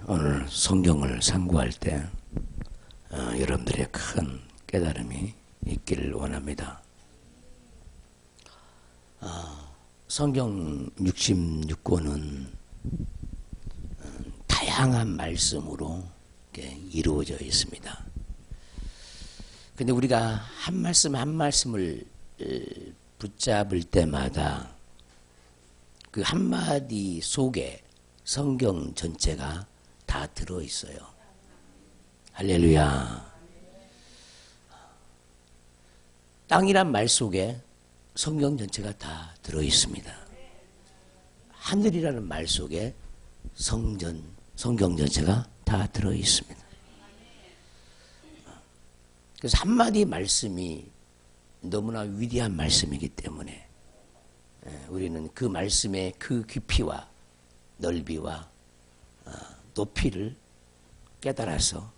오늘 성경을 상고할 때 여러분들의 큰 깨달음이 있기를 원합니다. 성경 66권은 다양한 말씀으로 이루어져 있습니다. 근데 우리가 한 말씀 한 말씀을 붙잡을 때마다 그 한마디 속에 성경 전체가 다 들어있어요. 할렐루야. 땅이란 말 속에 성경 전체가 다 들어있습니다. 하늘이라는 말 속에 성경 전체가 다 들어있습니다. 그래서 한마디 말씀이 너무나 위대한 말씀이기 때문에 우리는 그 말씀의 그 깊이와 넓이와 높이를 깨달아서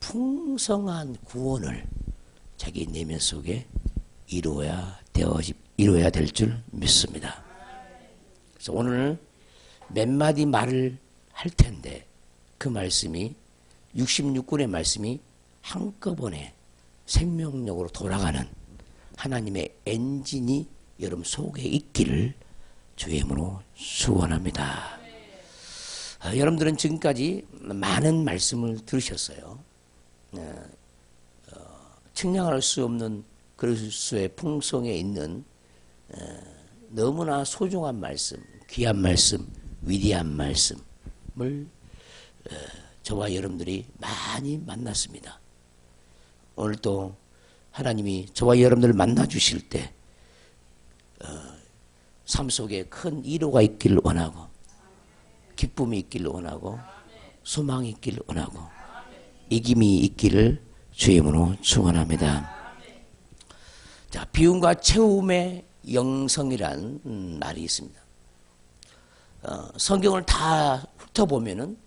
풍성한 구원을 자기 내면 속에 이루어야 될 줄 믿습니다. 그래서 오늘 몇 마디 말을 할 텐데 그 말씀이 66권의 말씀이 한꺼번에 생명력으로 돌아가는 하나님의 엔진이 여러분 속에 있기를 주의 이름으로 축원합니다. 여러분들은 지금까지 많은 말씀을 들으셨어요. 측량할 수 없는 그리스도의 풍성에 있는 너무나 소중한 말씀, 귀한 말씀, 위대한 말씀을 저와 여러분들이 많이 만났습니다. 오늘 또 하나님이 저와 여러분들을 만나 주실 때 삶 속에 큰 위로가 있기를 원하고 기쁨이 있기를 원하고 소망이 있기를 원하고 이김이 있기를 주의 이름으로 축원합니다. 자, 비움과 채움의 영성이란 말이 있습니다. 성경을 다 훑어보면은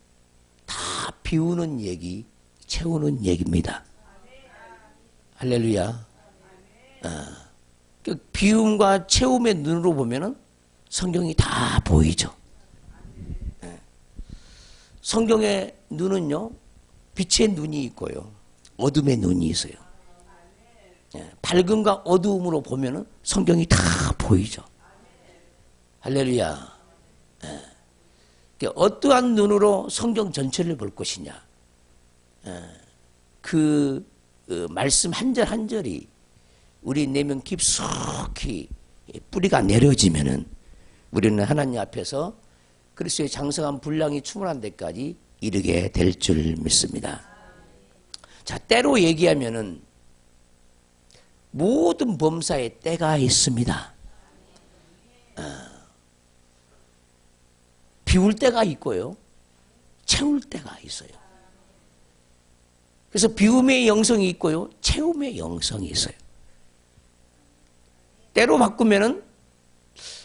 다 비우는 얘기, 채우는 얘기입니다. 할렐루야. 비움과 채움의 눈으로 보면은 성경이 다 보이죠. 성경의 눈은요, 빛의 눈이 있고요, 어둠의 눈이 있어요. 밝음과 어두움으로 보면은 성경이 다 보이죠. 할렐루야. 어떠한 눈으로 성경 전체를 볼 것이냐. 그 말씀 한 절 한 절이 우리 내면 깊숙이 뿌리가 내려지면은 우리는 하나님 앞에서 그리스도의 장성한 분량이 충분한 데까지 이르게 될 줄 믿습니다. 자, 때로 얘기하면은 모든 범사에 때가 있습니다. 비울 때가 있고요, 채울 때가 있어요. 그래서 비움의 영성이 있고요, 채움의 영성이 있어요. 때로 바꾸면은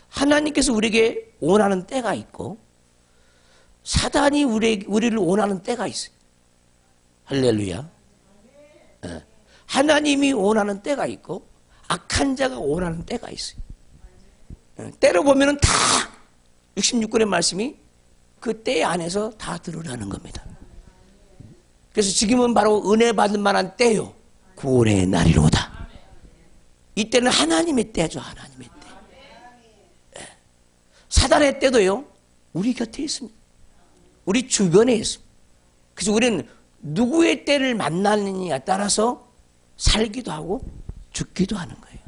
하나님께서 우리에게 원하는 때가 있고 사단이 우리를 원하는 때가 있어요. 할렐루야. 하나님이 원하는 때가 있고 악한 자가 원하는 때가 있어요. 때로 보면은 다 66권의 말씀이 그 때 안에서 다 드러나는 겁니다. 그래서 지금은 바로 은혜 받을 만한 때요, 구원의 날이로다. 이때는 하나님의 때죠. 하나님의 때. 사단의 때도요, 우리 곁에 있습니다. 우리 주변에 있습니다. 그래서 우리는 누구의 때를 만나느냐에 따라서 살기도 하고 죽기도 하는 거예요.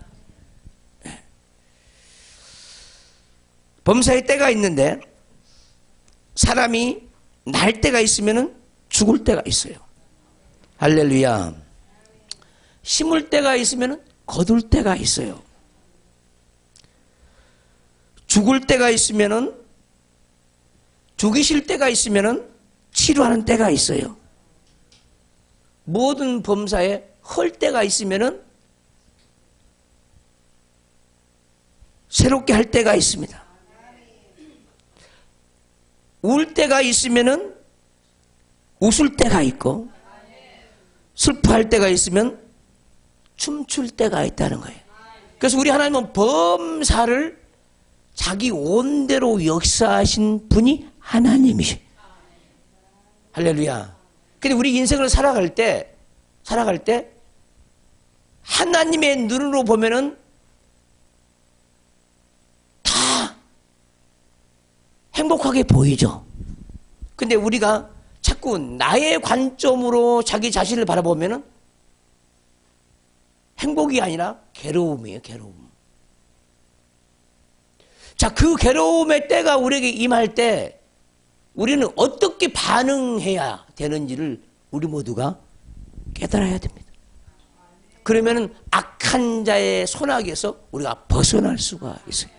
범사의 때가 있는데 사람이 날 때가 있으면 죽을 때가 있어요. 할렐루야. 심을 때가 있으면 거둘 때가 있어요. 죽을 때가 있으면은, 죽이실 때가 있으면은 치료하는 때가 있어요. 모든 범사에 헐 때가 있으면은 새롭게 할 때가 있습니다. 울 때가 있으면은 웃을 때가 있고, 슬퍼할 때가 있으면 춤출 때가 있다는 거예요. 그래서 우리 하나님은 범사를 자기 온대로 역사하신 분이 하나님이시. 할렐루야. 근데 우리 인생을 살아갈 때 하나님의 눈으로 보면은 다 행복하게 보이죠. 근데 우리가 자꾸 나의 관점으로 자기 자신을 바라보면은 행복이 아니라 괴로움이에요, 괴로움. 자, 그 괴로움의 때가 우리에게 임할 때 우리는 어떻게 반응해야 되는지를 우리 모두가 깨달아야 됩니다. 그러면은 악한 자의 손아귀에서 우리가 벗어날 수가 있어요.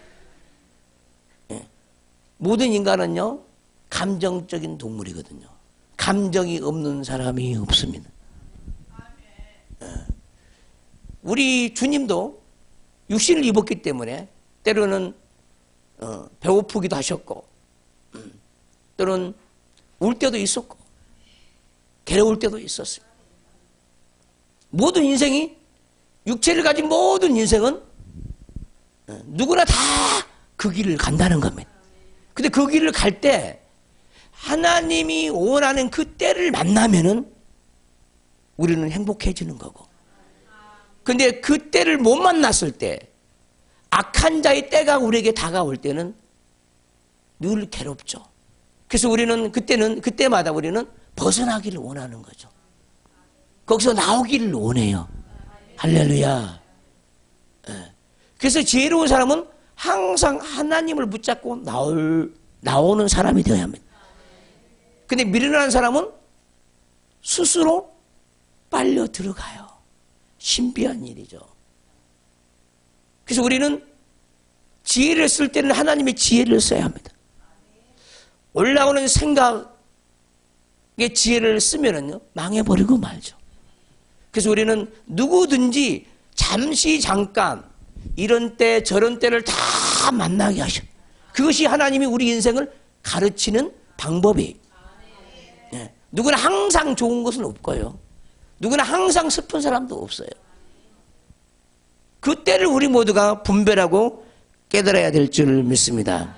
예. 모든 인간은요, 감정적인 동물이거든요. 감정이 없는 사람이 없습니다. 예. 우리 주님도 육신을 입었기 때문에 때로는 배고프기도 하셨고, 또는 울 때도 있었고, 괴로울 때도 있었어요. 모든 인생이, 육체를 가진 모든 인생은 누구나 다 그 길을 간다는 겁니다. 근데 그 길을 갈 때 하나님이 원하는 그 때를 만나면은 우리는 행복해지는 거고, 근데 그 때를 못 만났을 때, 악한 자의 때가 우리에게 다가올 때는 늘 괴롭죠. 그래서 우리는 그때마다 우리는 벗어나기를 원하는 거죠. 거기서 나오기를 원해요. 할렐루야. 예. 그래서 지혜로운 사람은 항상 하나님을 붙잡고 나오는 사람이 되어야 합니다. 근데 미련한 사람은 스스로 빨려 들어가요. 신비한 일이죠. 그래서 우리는 지혜를 쓸 때는 하나님의 지혜를 써야 합니다. 올라오는 생각의 지혜를 쓰면은요, 망해버리고 말죠. 그래서 우리는 누구든지 잠시 잠깐 이런 때 저런 때를 다 만나게 하셔. 그것이 하나님이 우리 인생을 가르치는 방법이에요. 예. 누구나 항상 좋은 것은 없고요. 누구나 항상 슬픈 사람도 없어요. 그 때를 우리 모두가 분별하고 깨달아야 될 줄 믿습니다.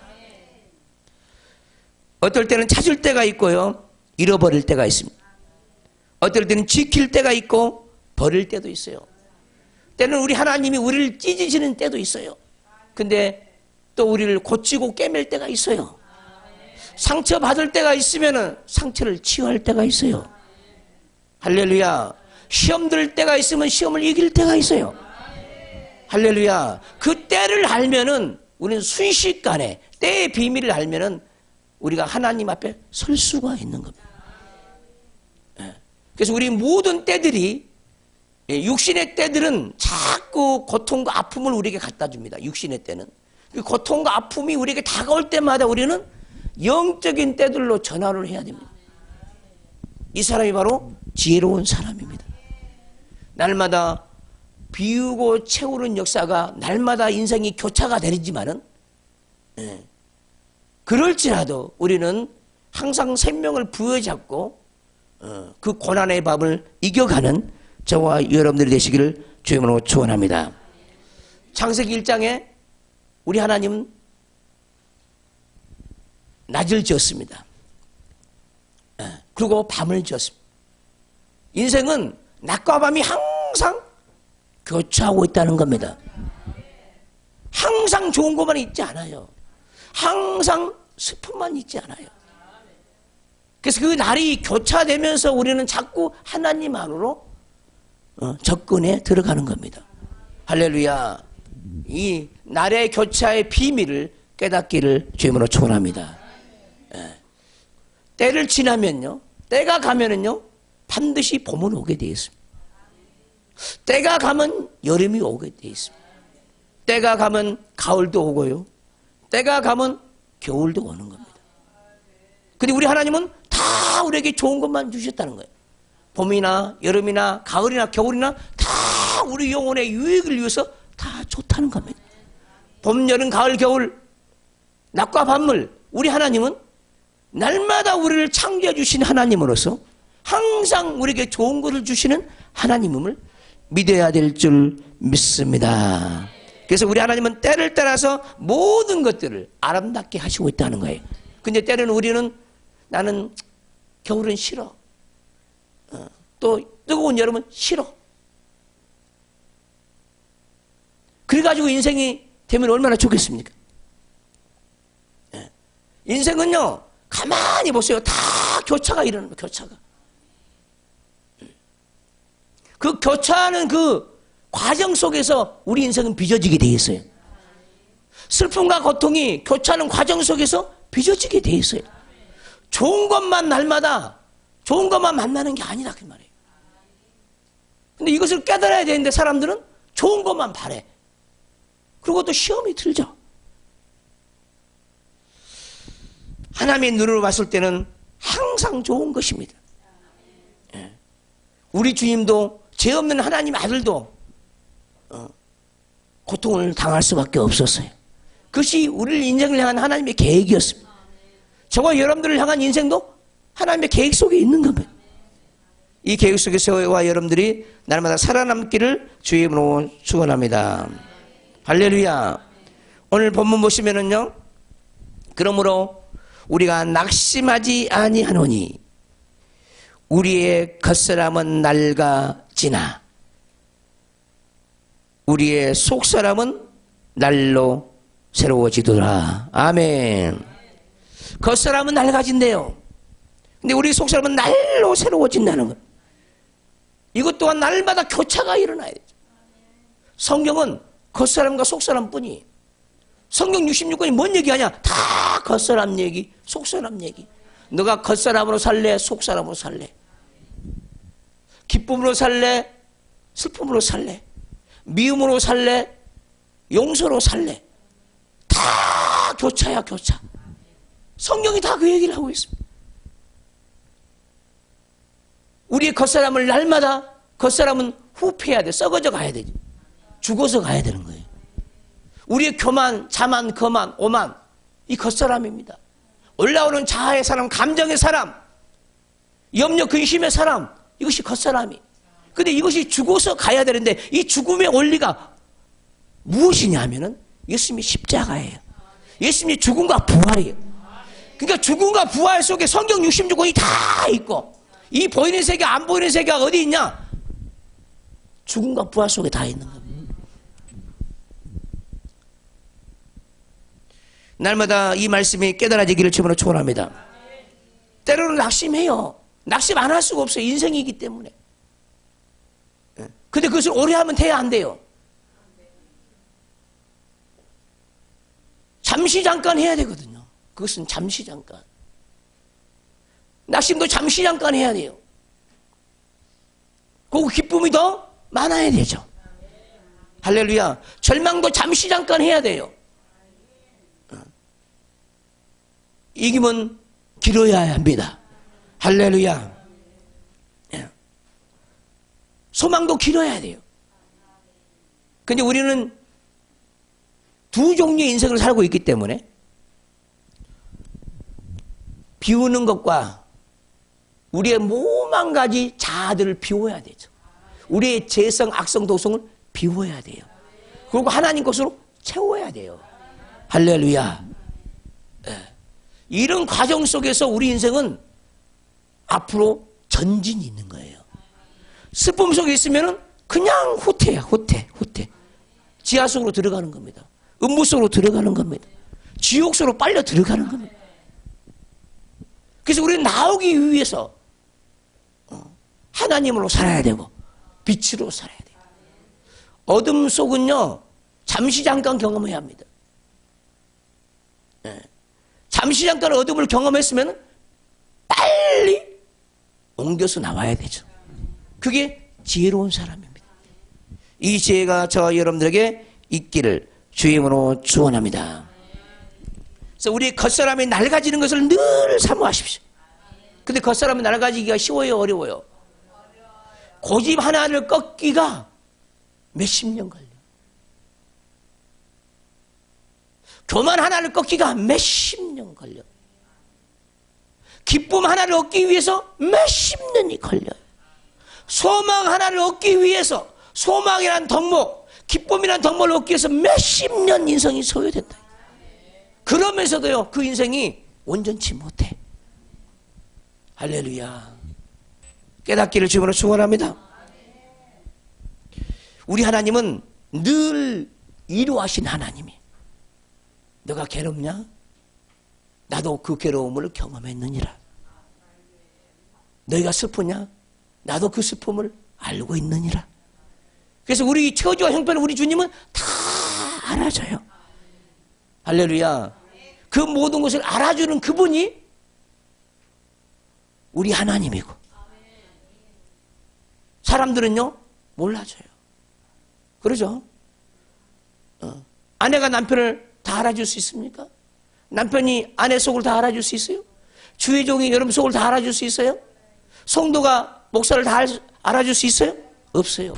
어떨 때는 찾을 때가 있고요, 잃어버릴 때가 있습니다. 어떨 때는 지킬 때가 있고 버릴 때도 있어요. 때는 우리 하나님이 우리를 찢으시는 때도 있어요. 근데 또 우리를 고치고 깨맬 때가 있어요. 상처 받을 때가 있으면은 상처를 치유할 때가 있어요. 할렐루야. 시험 들 때가 있으면 시험을 이길 때가 있어요. 할렐루야. 그 때를 알면은 우리는 순식간에 때의 비밀을 알면은 우리가 하나님 앞에 설 수가 있는 겁니다. 그래서 우리 모든 때들이, 육신의 때들은 자꾸 고통과 아픔을 우리에게 갖다 줍니다. 육신의 때는. 그 고통과 아픔이 우리에게 다가올 때마다 우리는 영적인 때들로 전환을 해야 됩니다. 이 사람이 바로 지혜로운 사람입니다. 날마다 비우고 채우는 역사가 날마다 인생이 교차가 되지만은, 그럴지라도 우리는 항상 생명을 부여잡고 그 고난의 밤을 이겨가는 저와 여러분들이 되시기를 주님으로 축원합니다. 창세기 1장에 우리 하나님은 낮을 지었습니다. 그리고 밤을 지었습니다. 인생은 낮과 밤이 항상 교차하고 있다는 겁니다. 항상 좋은 것만 있지 않아요. 항상 슬픔만 있지 않아요. 그래서 그 날이 교차되면서 우리는 자꾸 하나님 안으로 접근해 들어가는 겁니다. 할렐루야. 이 날의 교차의 비밀을 깨닫기를 주님으로 축원합니다. 때를 지나면요, 때가 가면은요, 반드시 봄은 오게 되어 있습니다. 때가 가면 여름이 오게 되어 있습니다. 때가 가면 가을도 오고요, 때가 가면 겨울도 오는 겁니다. 근데 우리 하나님은 다 우리에게 좋은 것만 주셨다는 거예요. 봄이나 여름이나 가을이나 겨울이나 다 우리 영혼의 유익을 위해서 다 좋다는 겁니다. 봄, 여름, 가을, 겨울, 낮과 밤을 우리 하나님은 날마다 우리를 창조해 주신 하나님으로서 항상 우리에게 좋은 것을 주시는 하나님임을 믿어야 될 줄 믿습니다. 그래서 우리 하나님은 때를 따라서 모든 것들을 아름답게 하시고 있다는 거예요. 근데 때로는 우리는 나는 겨울은 싫어. 또 뜨거운 여름은 싫어. 그래가지고 인생이 되면 얼마나 좋겠습니까? 인생은요, 가만히 보세요. 다 교차가 일어나는 거예요, 교차가. 그 교차하는 그 과정 속에서 우리 인생은 빚어지게 돼 있어요. 슬픔과 고통이 교차하는 과정 속에서 빚어지게 돼 있어요. 좋은 것만 날마다 좋은 것만 만나는 게 아니라 그 말이에요. 근데 이것을 깨달아야 되는데 사람들은 좋은 것만 바래. 그리고 또 시험이 들죠. 하나님의 눈으로 봤을 때는 항상 좋은 것입니다. 우리 주님도 죄 없는 하나님 아들도 고통을 당할 수밖에 없었어요. 그것이 우리를 인생을 향한 하나님의 계획이었습니다. 저와 여러분들을 향한 인생도 하나님의 계획 속에 있는 겁니다. 이 계획 속에서 저와 여러분들이 날마다 살아남기를 주의 이름으로 축원합니다. 할렐루야. 오늘 본문 보시면은요, 그러므로 우리가 낙심하지 아니하노니 우리의 겉사람은 낡아지나 우리의 속사람은 날로 새로워지더라. 아멘. 겉사람은 낡아진대요. 근데 우리 속사람은 날로 새로워진다는 것. 이것 또한 날마다 교차가 일어나야 되죠. 성경은 겉사람과 속사람 뿐이에요. 성경 66권이 뭔 얘기하냐? 다 겉사람 얘기, 속사람 얘기. 너가 겉사람으로 살래? 속사람으로 살래? 기쁨으로 살래? 슬픔으로 살래? 미움으로 살래? 용서로 살래? 다 교차야, 교차. 성경이 다 그 얘기를 하고 있습니다. 우리의 겉사람을 날마다 겉사람은 후패해야 돼. 썩어져 가야 되지. 죽어서 가야 되는 거예요. 우리의 교만, 자만, 거만, 오만, 이 겉사람입니다. 올라오는 자아의 사람, 감정의 사람, 염려, 근심의 사람, 이것이 겉사람이. 근데 이것이 죽어서 가야 되는데 이 죽음의 원리가 무엇이냐 하면은 예수님이 십자가예요. 예수님이 죽음과 부활이에요. 그러니까 죽음과 부활 속에 성경 66권이 다 있고 이 보이는 세계, 안 보이는 세계가 어디 있냐? 죽음과 부활 속에 다 있는 겁니다. 날마다 이 말씀이 깨달아지기를 주님으로 축원합니다. 때로는 낙심해요. 낙심 안 할 수가 없어요. 인생이기 때문에. 근데 그것을 오래 하면 돼야 안 돼요. 잠시 잠깐 해야 되거든요. 그것은 잠시 잠깐. 낙심도 잠시 잠깐 해야 돼요. 그리고 기쁨이 더 많아야 되죠. 할렐루야. 절망도 잠시 잠깐 해야 돼요. 이기면 길어야 합니다. 할렐루야. 소망도 길어야 돼요. 근데 우리는 두 종류의 인생을 살고 있기 때문에 비우는 것과 우리의 모만 가지 자아들을 비워야 되죠. 우리의 죄성, 악성, 도성을 비워야 돼요. 그리고 하나님 것으로 채워야 돼요. 할렐루야. 이런 과정 속에서 우리 인생은 앞으로 전진이 있는 거예요. 슬픔 속에 있으면 그냥 후퇴야, 후퇴. 지하 속으로 들어가는 겁니다. 음부 속으로 들어가는 겁니다. 지옥 속으로 빨려 들어가는 겁니다. 그래서 우리는 나오기 위해서 하나님으로 살아야 되고 빛으로 살아야 돼요. 어둠 속은요, 잠시 잠깐 경험해야 합니다. 잠시 잠깐 어둠을 경험했으면 빨리 옮겨서 나와야 되죠. 그게 지혜로운 사람입니다. 이 지혜가 저와 여러분들에게 있기를 주의 이름으로 축원합니다. 그래서 우리 겉사람이 낡아지는 것을 늘 사모하십시오. 근데 겉사람이 낡아지기가 쉬워요, 어려워요? 고집 하나를 꺾기가 몇십 년 걸려요. 교만 하나를 꺾기가 몇십 년 걸려요. 기쁨 하나를 얻기 위해서 몇십 년이 걸려요. 소망 하나를 얻기 위해서, 소망이란 덕목, 기쁨이란 덕목을 얻기 위해서 몇십 년 인생이 소요된다. 그러면서도요, 그 인생이 온전치 못해. 할렐루야. 깨닫기를 주님으로 축원합니다. 우리 하나님은 늘 이루하신 하나님이. 너가 괴롭냐? 나도 그 괴로움을 경험했느니라. 너희가 슬프냐? 나도 그 슬픔을 알고 있느니라. 그래서 우리 처지와 형편을 우리 주님은 다 알아줘요. 할렐루야. 그 모든 것을 알아주는 그분이 우리 하나님이고, 사람들은요 몰라줘요. 그러죠? 아내가 남편을 다 알아줄 수 있습니까? 남편이 아내 속을 다 알아줄 수 있어요? 주의 종이 여러분 속을 다 알아줄 수 있어요? 성도가 목사를 다 알아줄 수 있어요? 없어요.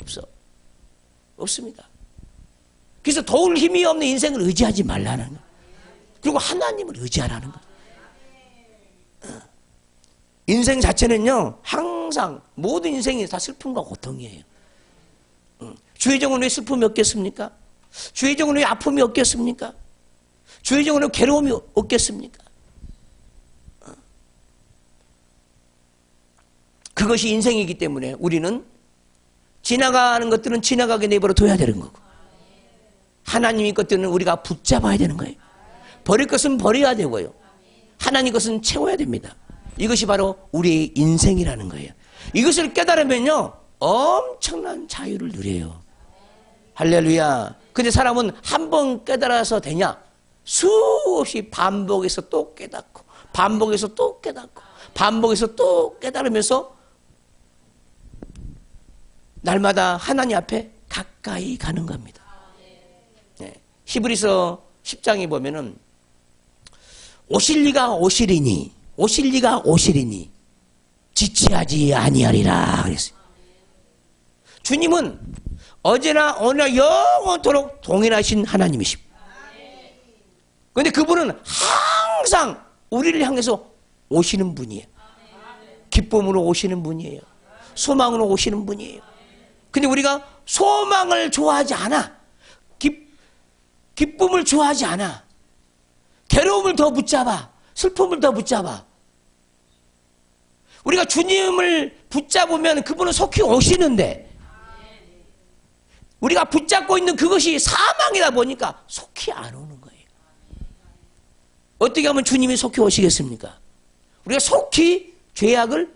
없습니다. 그래서 도울 힘이 없는 인생을 의지하지 말라는 거예요. 그리고 하나님을 의지하라는 거예요. 인생 자체는요 항상 모든 인생이 다 슬픔과 고통이에요. 주의 종은 왜 슬픔이 없겠습니까? 주의 종은 왜 아픔이 없겠습니까? 주의 종은 왜 괴로움이 없겠습니까? 그것이 인생이기 때문에 우리는 지나가는 것들은 지나가게 내버려 둬야 되는 거고, 하나님의 것들은 우리가 붙잡아야 되는 거예요. 버릴 것은 버려야 되고요, 하나님 것은 채워야 됩니다. 이것이 바로 우리의 인생이라는 거예요. 이것을 깨달으면요 엄청난 자유를 누려요. 할렐루야. 근데 사람은 한 번 깨달아서 되냐? 수없이 반복해서 또 깨닫고, 반복해서 또 깨닫고, 반복해서 또 깨달으면서 날마다 하나님 앞에 가까이 가는 겁니다. 네. 히브리서 10장에 보면은 오실 리가 오시리니 지체하지 아니하리라 그랬어요. 주님은 어제나 오늘나 영원토록 동일하신 하나님이십니다. 그런데 그분은 항상 우리를 향해서 오시는 분이에요. 기쁨으로 오시는 분이에요. 소망으로 오시는 분이에요. 근데 우리가 소망을 좋아하지 않아. 기쁨을 좋아하지 않아. 괴로움을 더 붙잡아. 슬픔을 더 붙잡아. 우리가 주님을 붙잡으면 그분은 속히 오시는데, 우리가 붙잡고 있는 그것이 사망이다 보니까 속히 안 오는 거예요. 어떻게 하면 주님이 속히 오시겠습니까? 우리가 속히 죄악을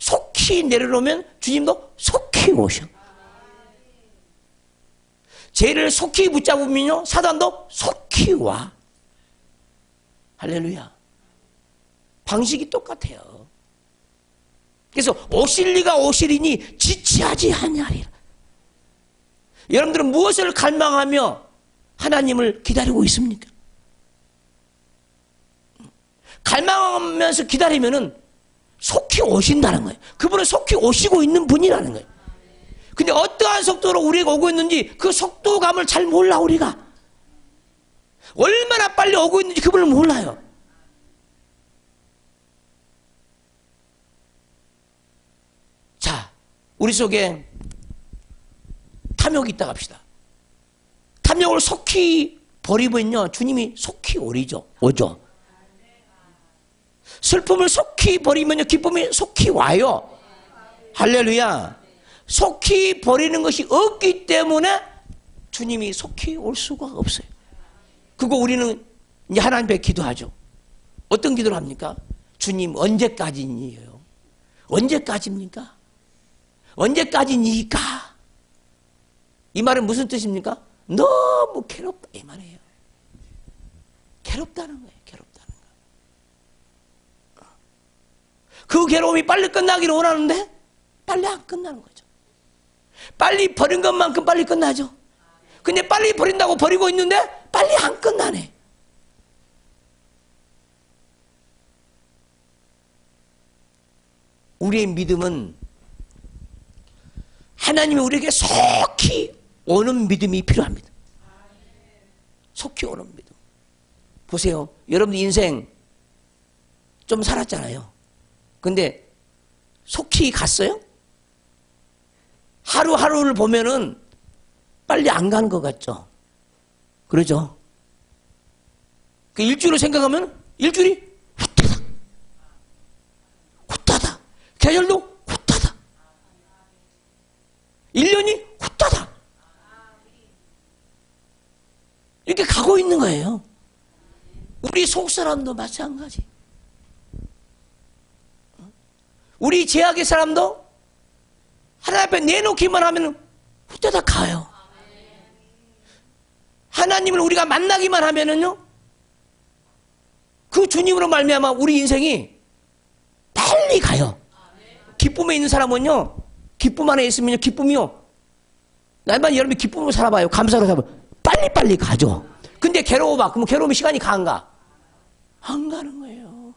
속히 내려놓으면 주님도 속히 오셔. 죄를 속히 붙잡으면요 사단도 속히 와. 할렐루야. 방식이 똑같아요. 그래서 오실 리가 오시리니 지체하지 아니하리라. 여러분들은 무엇을 갈망하며 하나님을 기다리고 있습니까? 갈망하면서 기다리면은 속히 오신다는 거예요. 그분은 속히 오시고 있는 분이라는 거예요. 근데 어떠한 속도로 우리가 오고 있는지 그 속도감을 잘 몰라. 우리가 얼마나 빨리 오고 있는지 그분을 몰라요. 자, 우리 속에 탐욕이 있다 합시다. 탐욕을 속히 버리면요 주님이 속히 오죠. 슬픔을 속히 버리면요 기쁨이 속히 와요. 할렐루야. 속히 버리는 것이 없기 때문에 주님이 속히 올 수가 없어요. 그거 우리는 이제 하나님 앞에 기도하죠. 어떤 기도를 합니까? 주님 언제까지니요? 언제까지입니까? 언제까지니까? 이 말은 무슨 뜻입니까? 너무 괴롭다 이 말이에요. 괴롭다는 거예요. 괴롭다는 거. 그 괴로움이 빨리 끝나기를 원하는데 빨리 안 끝나는 거죠. 빨리 버린 것만큼 빨리 끝나죠. 근데 빨리 버린다고 버리고 있는데 빨리 안 끝나네. 우리의 믿음은 하나님이 우리에게 속히 오는 믿음이 필요합니다. 속히 오는 믿음. 보세요. 여러분 인생 좀 살았잖아요. 근데 속히 갔어요? 하루하루를 보면은 빨리 안 가는 것 같죠? 그러죠? 그 일주일을 생각하면 일주일이 후다닥 계절도 후다닥. 1년이 후다닥. 이렇게 가고 있는 거예요. 우리 속사람도 마찬가지. 우리 제약의 사람도 하나님 앞에 내놓기만 하면 후다닥 가요. 하나님을 우리가 만나기만 하면은요, 그 주님으로 말미암아 우리 인생이 빨리 가요. 기쁨에 있는 사람은요, 기쁨 안에 있으면요, 기쁨이요, 날만 여러분이 기쁨으로 살아봐요. 감사로 살아봐요. 빨리빨리 가죠. 근데 괴로워봐. 그럼 괴로우면 시간이 가는가? 안 가는 거예요.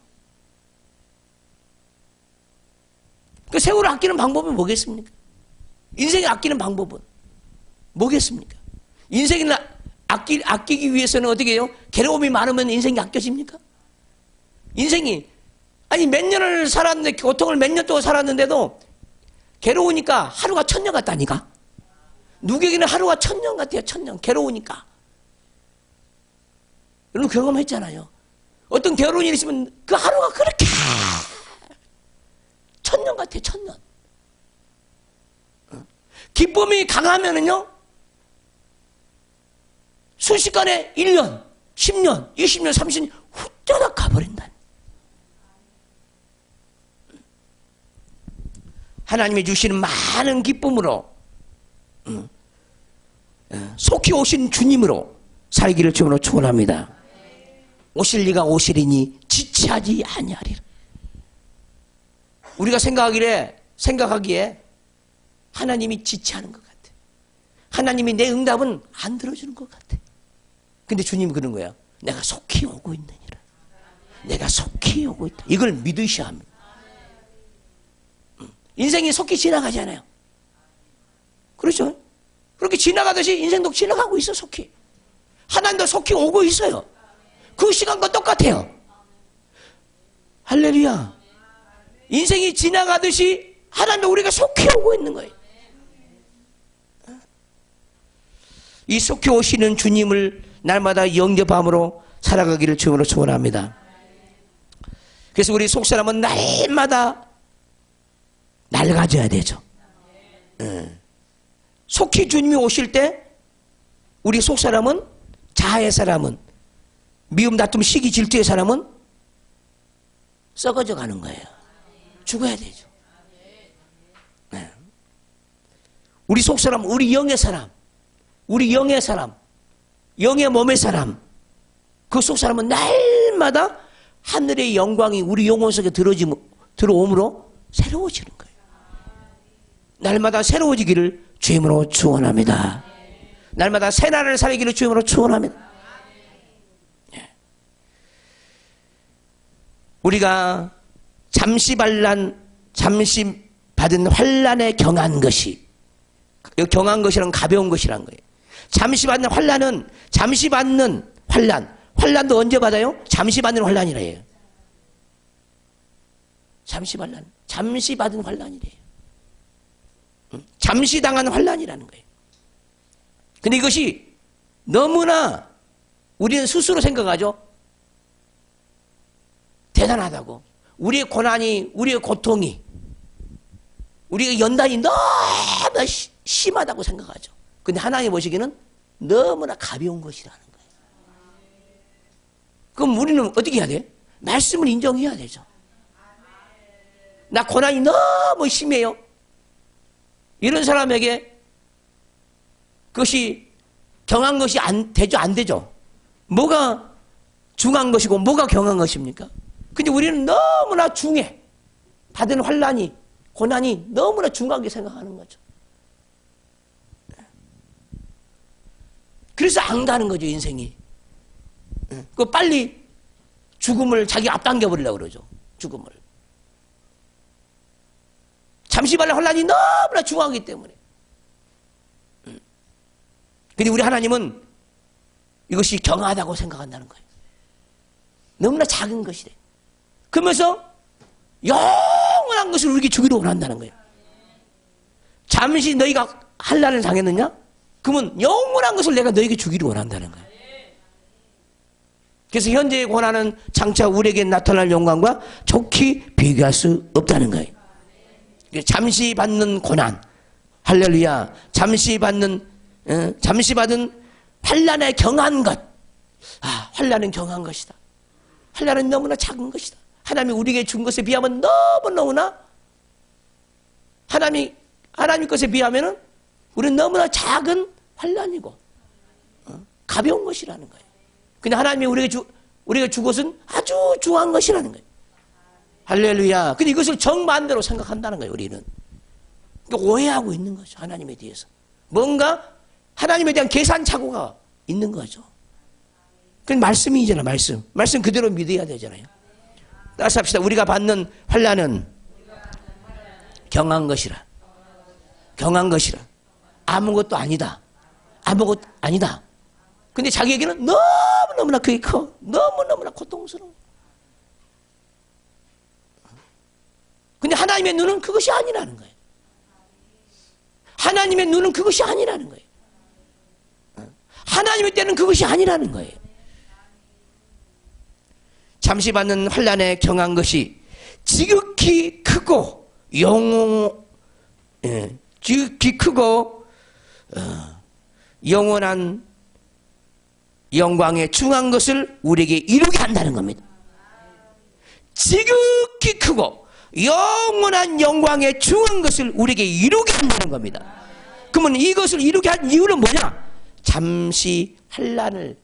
그 세월을 아끼는 방법은 뭐겠습니까? 인생을 아끼는 방법은 뭐겠습니까? 인생을 아끼기 위해서는 어떻게 해요? 괴로움이 많으면 인생이 아껴집니까? 인생이, 아니 몇 년을 살았는데, 고통을 몇 년 동안 살았는데도 괴로우니까 하루가 1000년 같다니까? 누구에게는 하루가 1000년 같아요. 1000년. 괴로우니까. 여러분 경험했잖아요. 어떤 괴로운 일이 있으면 그 하루가 그렇게 1000년 같아요. 1000년. 기쁨이 강하면은요, 순식간에 1년, 10년, 20년, 30년 후다닥 가버린다. 하나님이 주시는 많은 기쁨으로 속히 오신 주님으로 살기를 주님으로 축원합니다. 오실 리가 오시리니 지체하지 아니하리라. 우리가 생각하기에 하나님이 지체하는 것 같아. 하나님이 내 응답은 안 들어주는 것 같아. 근데 주님이 그런 거야. 내가 속히 오고 있느니라. 내가 속히 오고 있다. 이걸 믿으셔야 합니다. 인생이 속히 지나가잖아요. 그렇죠? 그렇게 지나가듯이 인생도 지나가고 있어. 속히. 하나님도 속히 오고 있어요. 그 시간과 똑같아요. 할렐루야. 인생이 지나가듯이 하나님도 우리가 속히 오고 있는 거예요. 이 속히 오시는 주님을 날마다 영접함으로 살아가기를 주님으로 축원합니다. 그래서 우리 속사람은 날마다 낡아져야 되죠. 속히 주님이 오실 때 우리 속사람은, 자아의 사람은, 미움, 다툼, 시기, 질투의 사람은 썩어져 가는 거예요. 죽어야 되죠. 우리 속사람, 우리 영의 사람, 우리 영의 사람, 영의 몸의 사람, 그 속사람은 날마다 하늘의 영광이 우리 영혼 속에 들어옴으로 새로워지는 거예요. 날마다 새로워지기를 주님으로 축원합니다. 날마다 새날을 살기를 주님으로 축원합니다. 우리가 잠시 받은 환난에 경한 것이, 경한 것이란 가벼운 것이란 거예요. 잠시 받는 환난은, 잠시 받는 환난도 언제 받아요? 잠시 받는 환난이라 해요. 잠시 받은 환난이래요. 잠시 당한 환난이라는 거예요. 근데 이것이 너무나 우리는 스스로 생각하죠. 대단하다고. 우리의 고난이, 우리의 고통이, 우리의 연단이 너무 심하다고 생각하죠. 근데 하나님 보시기에는 너무나 가벼운 것이라는 거예요. 그럼 우리는 어떻게 해야 돼? 말씀을 인정해야 되죠. 나 고난이 너무 심해요. 이런 사람에게 그것이 경한 것이 되죠, 안 되죠? 뭐가 중한 것이고 뭐가 경한 것입니까? 근데 우리는 너무나 중해. 받은 환난이, 고난이 너무나 중하게 생각하는 거죠. 그래서 안 가는 거죠, 인생이. 그 빨리 죽음을 자기 앞당겨 버리려고 그러죠. 죽음을. 잠시 받는 환난이 너무나 중하기 때문에. 근데 우리 하나님은 이것이 경하다고 생각한다는 거예요. 너무나 작은 것이래. 그러면서 영원한 것을 우리에게 주기로 원한다는 거예요. 잠시 너희가 환난을 당했느냐? 그러면 영원한 것을 내가 너희에게 주기로 원한다는 거예요. 그래서 현재의 고난은 장차 우리에게 나타날 영광과 좋게 비교할 수 없다는 거예요. 잠시 받는 고난, 할렐루야, 잠시 받는 환난에 경한 것. 환난은 경한 것이다. 환난은 너무나 작은 것이다. 하나님이 우리에게 준 것에 비하면 너무나 하나님 것에 비하면은 우리는 너무나 작은 환난이고 가벼운 것이라는 거예요. 근데 하나님이 우리가 준 것은 아주 중요한 것이라는 거예요. 할렐루야. 근데 이것을 정반대로 생각한다는 거예요, 우리는. 그러니까 오해하고 있는 거죠, 하나님에 대해서. 뭔가 하나님에 대한 계산착오가 있는 거죠. 그 말씀이잖아, 말씀. 말씀 그대로 믿어야 되잖아요. 따라서 합시다. 우리가 받는 환난은 경한 것이라. 경한 것이라. 아무것도 아니다. 아무것도 아니다. 근데 자기에게는 너무너무나 그게 커. 너무너무나 고통스러워. 근데 하나님의 눈은 그것이 아니라는 거예요. 하나님의 눈은 그것이 아니라는 거예요. 하나님의 때는 그것이 아니라는 거예요. 잠시 받는 환난에 경한 것이 지극히 크고 지극히 크고 영원한 영광에 중한 것을 우리에게 이루게 한다는 겁니다. 지극히 크고 영원한 영광에 중한 것을 우리에게 이루게 한다는 겁니다. 그러면 이것을 이루게 한 이유는 뭐냐? 잠시 환난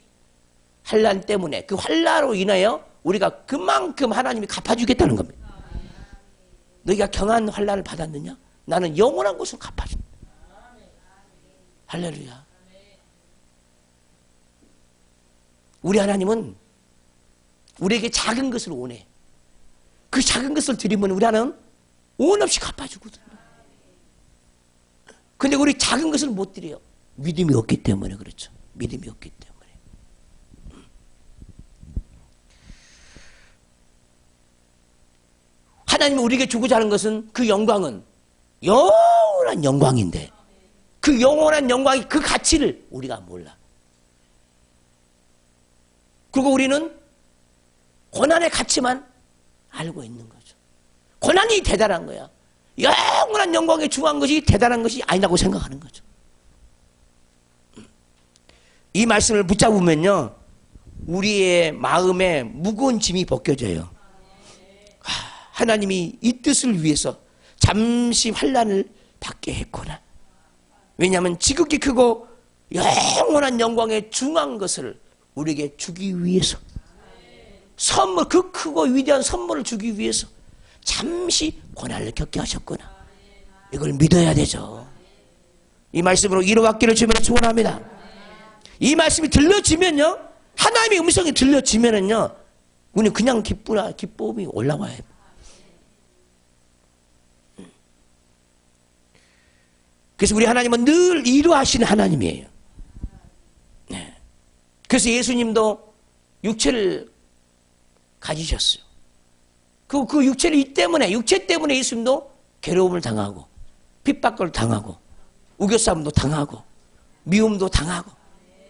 때문에 그 환난으로 인하여 우리가 그만큼 하나님이 갚아주겠다는 겁니다. 너희가 경한 환난을 받았느냐? 나는 영원한 것을 갚아준다. 할렐루야. 우리 하나님은 우리에게 작은 것을 원해. 그 작은 것을 드리면 우리 하나는 온 없이 갚아주거든요. 근데 우리 작은 것을 못 드려요. 믿음이 없기 때문에 그렇죠. 믿음이 없기 때문에. 하나님이 우리에게 주고자 하는 것은 그 영광은 영원한 영광인데 그 영원한 영광의 그 가치를 우리가 몰라. 그리고 우리는 고난의 가치만 알고 있는 거죠. 고난이 대단한 거야. 영원한 영광에 중요한 것이 대단한 것이 아니라고 생각하는 거죠. 이 말씀을 붙잡으면요, 우리의 마음에 무거운 짐이 벗겨져요. 하나님이 이 뜻을 위해서 잠시 환난을 받게 했구나. 왜냐하면 지극히 크고 영원한 영광에 중한 것을 우리에게 주기 위해서, 선물, 그 크고 위대한 선물을 주기 위해서 잠시 고난을 겪게 하셨구나. 이걸 믿어야 되죠. 이 말씀으로 이루받기를 주님으로 축원합니다. 이 말씀이 들려지면요, 하나님의 음성이 들려지면은요, 우리는 그냥 기쁨이 올라와요. 그래서 우리 하나님은 늘 이루하시는 하나님이에요. 네. 그래서 예수님도 육체를 가지셨어요. 그 육체 때문에 예수님도 괴로움을 당하고, 핍박을 당하고, 우겨싸움도 당하고, 미움도 당하고,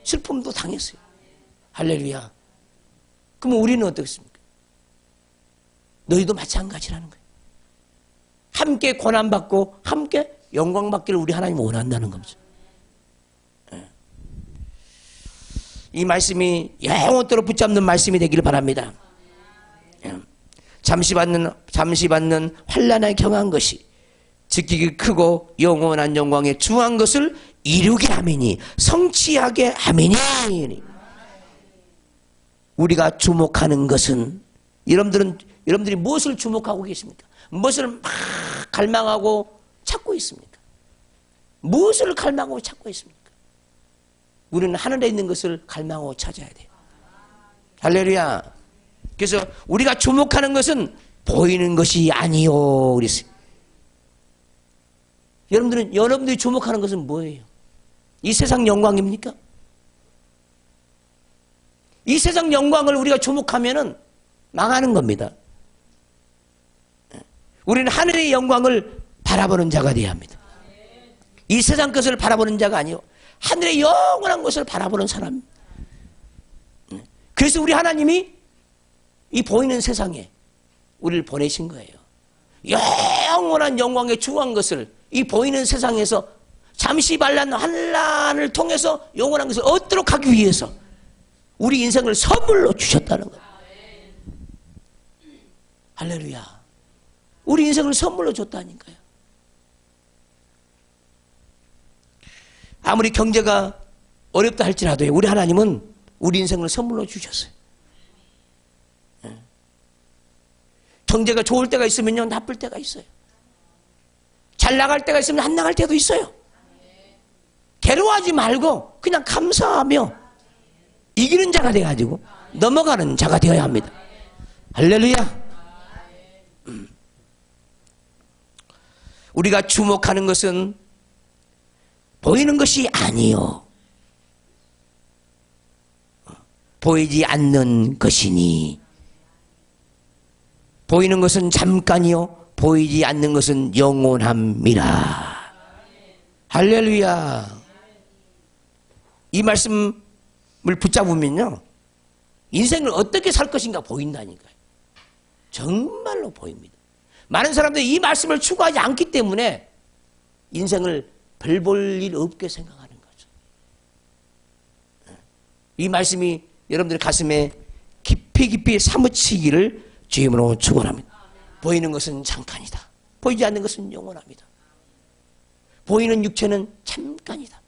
슬픔도 당했어요. 할렐루야. 그러면 우리는 어떻겠습니까? 너희도 마찬가지라는 거예요. 함께 고난받고 함께 영광받기를 우리 하나님은 원한다는 거죠. 이 말씀이 영원토록 붙잡는 말씀이 되기를 바랍니다. 잠시 받는 환난에 경한 것이 지극히 크고 영원한 영광에 중한 것을 이루게 하매니, 성취하게 하매니. 우리가 주목하는 것은, 여러분들이 무엇을 주목하고 계십니까? 무엇을 막 갈망하고 찾고 있습니까? 무엇을 갈망하고 찾고 있습니까? 우리는 하늘에 있는 것을 갈망하고 찾아야 돼요. 할렐루야. 그래서 우리가 주목하는 것은 보이는 것이 아니요 그랬어요. 여러분들이 주목하는 것은 뭐예요? 이 세상 영광입니까? 이 세상 영광을 우리가 주목하면은 망하는 겁니다. 우리는 하늘의 영광을 바라보는 자가 되어야 합니다. 이 세상 것을 바라보는 자가 아니요, 하늘의 영원한 것을 바라보는 사람. 그래서 우리 하나님이 이 보이는 세상에 우리를 보내신 거예요. 영원한 영광에 중한 것을 이 보이는 세상에서 잠시 발란 환난을 통해서 영원한 것을 얻도록 하기 위해서 우리 인생을 선물로 주셨다는 거예요. 할렐루야. 우리 인생을 선물로 줬다니까요. 아무리 경제가 어렵다 할지라도 우리 하나님은 우리 인생을 선물로 주셨어요. 경제가 좋을 때가 있으면요, 나쁠 때가 있어요. 잘 나갈 때가 있으면 안 나갈 때도 있어요. 괴로워하지 말고 그냥 감사하며 이기는 자가 돼가지고 넘어가는 자가 되어야 합니다. 할렐루야. 우리가 주목하는 것은 보이는 것이 아니요, 보이지 않는 것이니. 보이는 것은 잠깐이요, 보이지 않는 것은 영원합니다. 할렐루야. 이 말씀을 붙잡으면요, 인생을 어떻게 살 것인가 보인다니까요. 정말로 보입니다. 많은 사람들이 이 말씀을 추구하지 않기 때문에 인생을 별 볼 일 없게 생각하는 거죠. 이 말씀이 여러분들 가슴에 깊이 사무치기를 주임으로 축원합니다. 보이는 것은 잠깐이다. 보이지 않는 것은 영원합니다. 보이는 육체는 잠깐이다.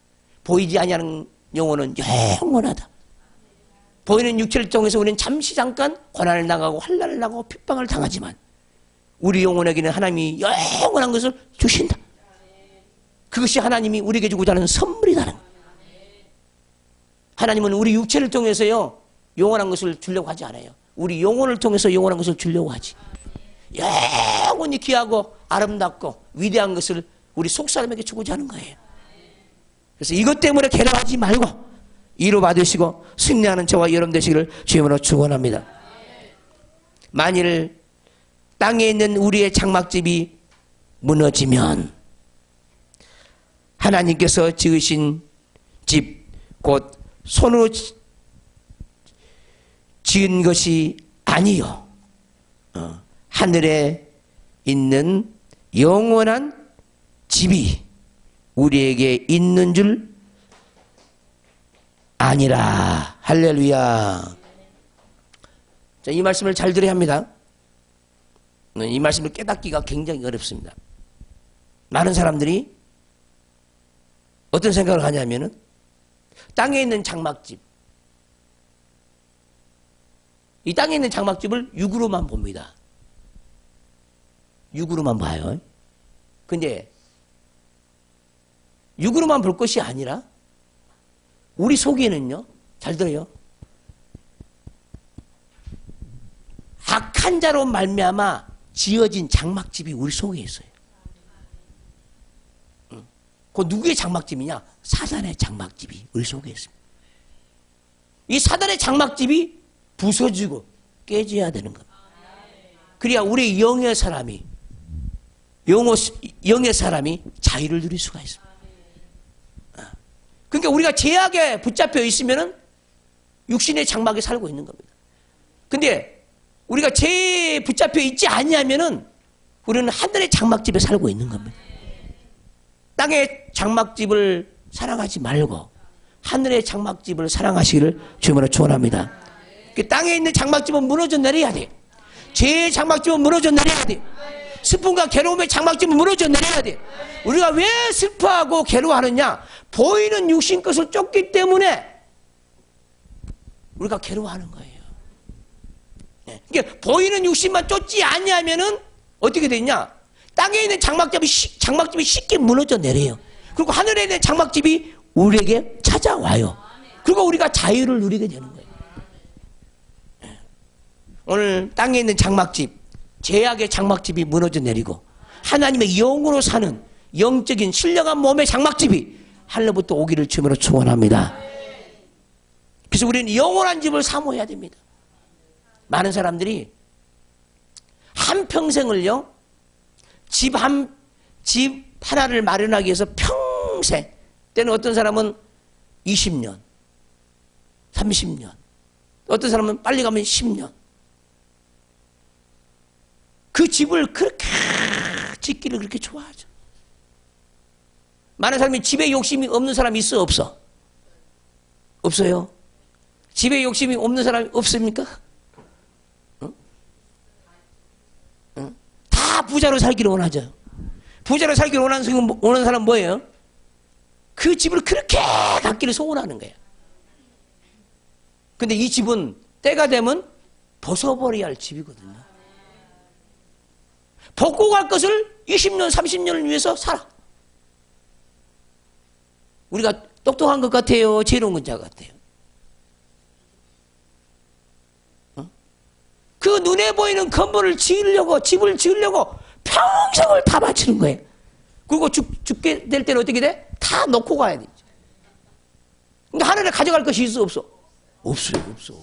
보이지 아니하는 영혼은 영원하다. 보이는 육체를 통해서 우리는 잠시 잠깐 고난을 당하고 환난을 당하고 핍박을 당하지만 우리 영혼에게는 하나님이 영원한 것을 주신다. 그것이 하나님이 우리에게 주고자 하는 선물이다는 거예요. 하나님은 우리 육체를 통해서요, 영원한 것을 주려고 하지 않아요. 우리 영혼을 통해서 영원한 것을 주려고 하지. 영원히 귀하고 아름답고 위대한 것을 우리 속사람에게 주고자 하는 거예요. 그래서 이것 때문에 괴로워하지 말고 위로 받으시고 승리하는 저와 여러분 되시기를 주님으로 축원합니다. 만일 땅에 있는 우리의 장막집이 무너지면 하나님께서 지으신 집, 곧 손으로 지은 것이 아니요, 하늘에 있는 영원한 집이 우리에게 있는 줄 아니라. 할렐루야. 자, 이 말씀을 잘 들어야 합니다. 이 말씀을 깨닫기가 굉장히 어렵습니다. 많은 사람들이 어떤 생각을 하냐면은 땅에 있는 장막집, 이 땅에 있는 장막집을 육으로만 봅니다. 육으로만 봐요. 근데 육으로만 볼 것이 아니라 우리 속에는요, 잘 들어요, 악한 자로 말미암아 지어진 장막집이 우리 속에 있어요. 그 누구의 장막집이냐? 사단의 장막집이 우리 속에 있습니다. 이 사단의 장막집이 부서지고 깨져야 되는 겁니다. 그래야 우리 영의 사람이 자유를 누릴 수가 있습니다. 그러니까 우리가 죄악에 붙잡혀 있으면은 육신의 장막에 살고 있는 겁니다. 근데 우리가 죄에 붙잡혀 있지 아니하면은 우리는 하늘의 장막집에 살고 있는 겁니다. 땅의 장막집을 사랑하지 말고 하늘의 장막집을 사랑하시기를 주님으로 축원합니다. 땅에 있는 장막집은 무너져 내려야 돼. 죄의 장막집은 무너져 내려야 돼. 슬픔과 괴로움의 장막집은 무너져 내려야 돼. 우리가 왜 슬퍼하고 괴로워하느냐? 보이는 육신 것을 쫓기 때문에 우리가 괴로워하는 거예요. 그러니까 보이는 육신만 쫓지 않냐면은 어떻게 되냐? 땅에 있는 장막집이 쉽게 무너져 내려요. 그리고 하늘에 있는 장막집이 우리에게 찾아와요. 그리고 우리가 자유를 누리게 되는 거예요. 오늘 땅에 있는 장막집, 죄악의 장막집이 무너져 내리고 하나님의 영으로 사는 영적인 신령한 몸의 장막집이 하늘부터 오기를 주님으로 축원합니다. 그래서 우리는 영원한 집을 사모해야 됩니다. 많은 사람들이 한평생을요, 집 하나를 마련하기 위해서 평생, 때는 어떤 사람은 20년, 30년, 어떤 사람은 빨리 가면 10년. 그 집을 그렇게 짓기를 그렇게 좋아하죠. 많은 사람이 집에 욕심이 없는 사람이 있어 없어? 없어요. 집에 욕심이 없는 사람이 없습니까? 응? 응? 다 부자로 살기를 원하죠. 부자로 살기를 원하는 사람은 뭐예요? 그 집을 그렇게 갖기를 소원하는 거예요. 근데 이 집은 때가 되면 벗어버려야 할 집이거든요. 벗고 갈 것을 20년, 30년을 위해서 살아. 우리가 똑똑한 것 같아요? 지혜로운 것 같아요? 그 눈에 보이는 건물을 지으려고, 집을 지으려고 평생을 다 바치는 거예요. 그리고 죽게 될 때는 어떻게 돼? 다 놓고 가야 되지. 근데 하늘에 가져갈 것이 있어 없어? 없어요, 없어.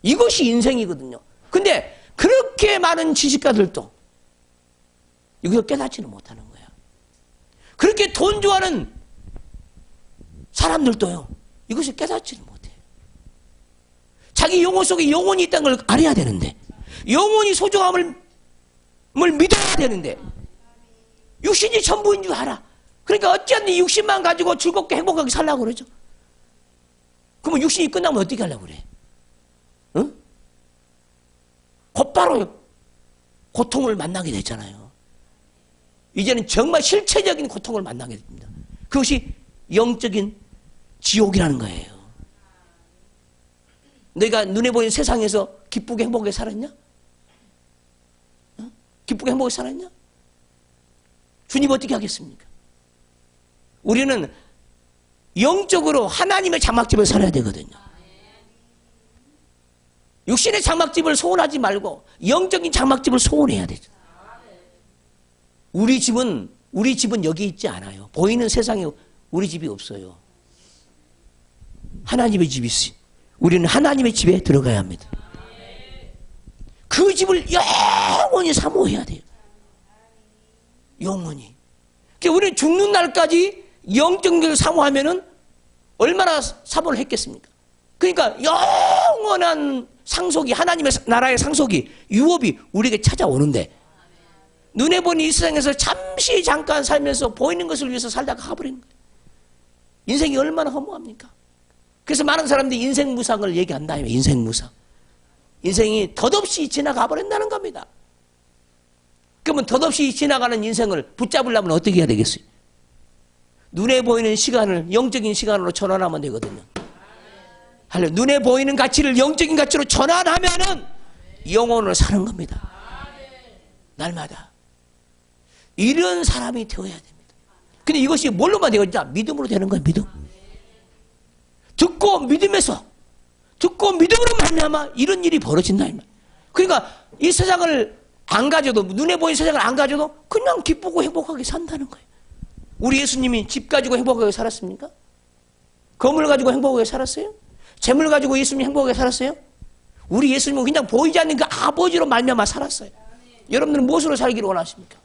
이것이 인생이거든요. 근데 그렇게 많은 지식가들도 여기서 깨닫지는 못하는 거야. 그렇게 돈 좋아하는 사람들도요, 이것을 깨닫지는 못해요. 자기 영혼 속에 영혼이 있다는 걸 알아야 되는데, 영혼이 소중함을 믿어야 되는데, 육신이 전부인 줄 알아. 그러니까 어찌하든 육신만 가지고 즐겁게 행복하게 살려고 그러죠. 그러면 육신이 끝나면 어떻게 하려고 그래? 응? 곧바로 고통을 만나게 되잖아요. 이제는 정말 실체적인 고통을 만나게 됩니다. 그것이 영적인 지옥이라는 거예요. 너희가 눈에 보이는 세상에서 기쁘게 행복하게 살았냐? 응? 기쁘게 행복하게 살았냐? 주님 어떻게 하겠습니까? 우리는 영적으로 하나님의 장막집을 살아야 되거든요. 육신의 장막집을 소원하지 말고 영적인 장막집을 소원해야 되죠. 우리 집은 여기 있지 않아요. 보이는 세상에 우리 집이 없어요. 하나님의 집이 있어요. 우리는 하나님의 집에 들어가야 합니다. 그 집을 영원히 사모해야 돼요. 영원히. 그러니까 우리는 죽는 날까지 영적인 걸 사모하면은 얼마나 사모를 했겠습니까? 그러니까 영원한 상속이, 하나님의 나라의 상속이, 유업이 우리에게 찾아오는데, 눈에 보이는 이 세상에서 잠깐 살면서 보이는 것을 위해서 살다가 가버리는 거예요. 인생이 얼마나 허무합니까? 그래서 많은 사람들이 인생 무상을 얘기한다. 인생 무상. 인생이 덧없이 지나가 버린다는 겁니다. 그러면 덧없이 지나가는 인생을 붙잡으려면 어떻게 해야 되겠어요? 눈에 보이는 시간을 영적인 시간으로 전환하면 되거든요. 눈에 보이는 가치를 영적인 가치로 전환하면은 영혼으로 사는 겁니다. 날마다. 이런 사람이 되어야 됩니다. 근데 이것이 뭘로만 되겠냐? 믿음으로 되는 거예요. 믿음. 듣고 믿음으로 말미암아 이런 일이 벌어진다. 그러니까 이 세상을 안 가져도, 눈에 보이는 세상을 안 가져도 그냥 기쁘고 행복하게 산다는 거예요. 우리 예수님이 집 가지고 행복하게 살았습니까? 건물 가지고 행복하게 살았어요? 재물 가지고 예수님이 행복하게 살았어요? 우리 예수님은 그냥 보이지 않는 그 아버지로 말미암아 살았어요. 여러분들은 무엇으로 살기를 원하십니까?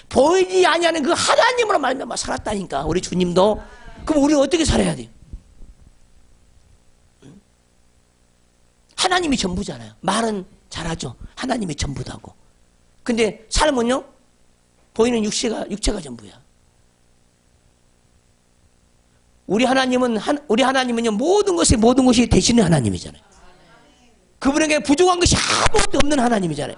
보이지 아니하는 그 하나님으로 말미암아 살았다니까. 우리 주님도. 그럼 우리는 어떻게 살아야 돼요? 하나님이 전부잖아요. 말은 잘하죠. 하나님이 전부다고. 근데 삶은요, 보이는 육체가 전부야. 우리 하나님은요, 모든 것이 대신의 하나님이잖아요. 그분에게 부족한 것이 아무것도 없는 하나님이잖아요.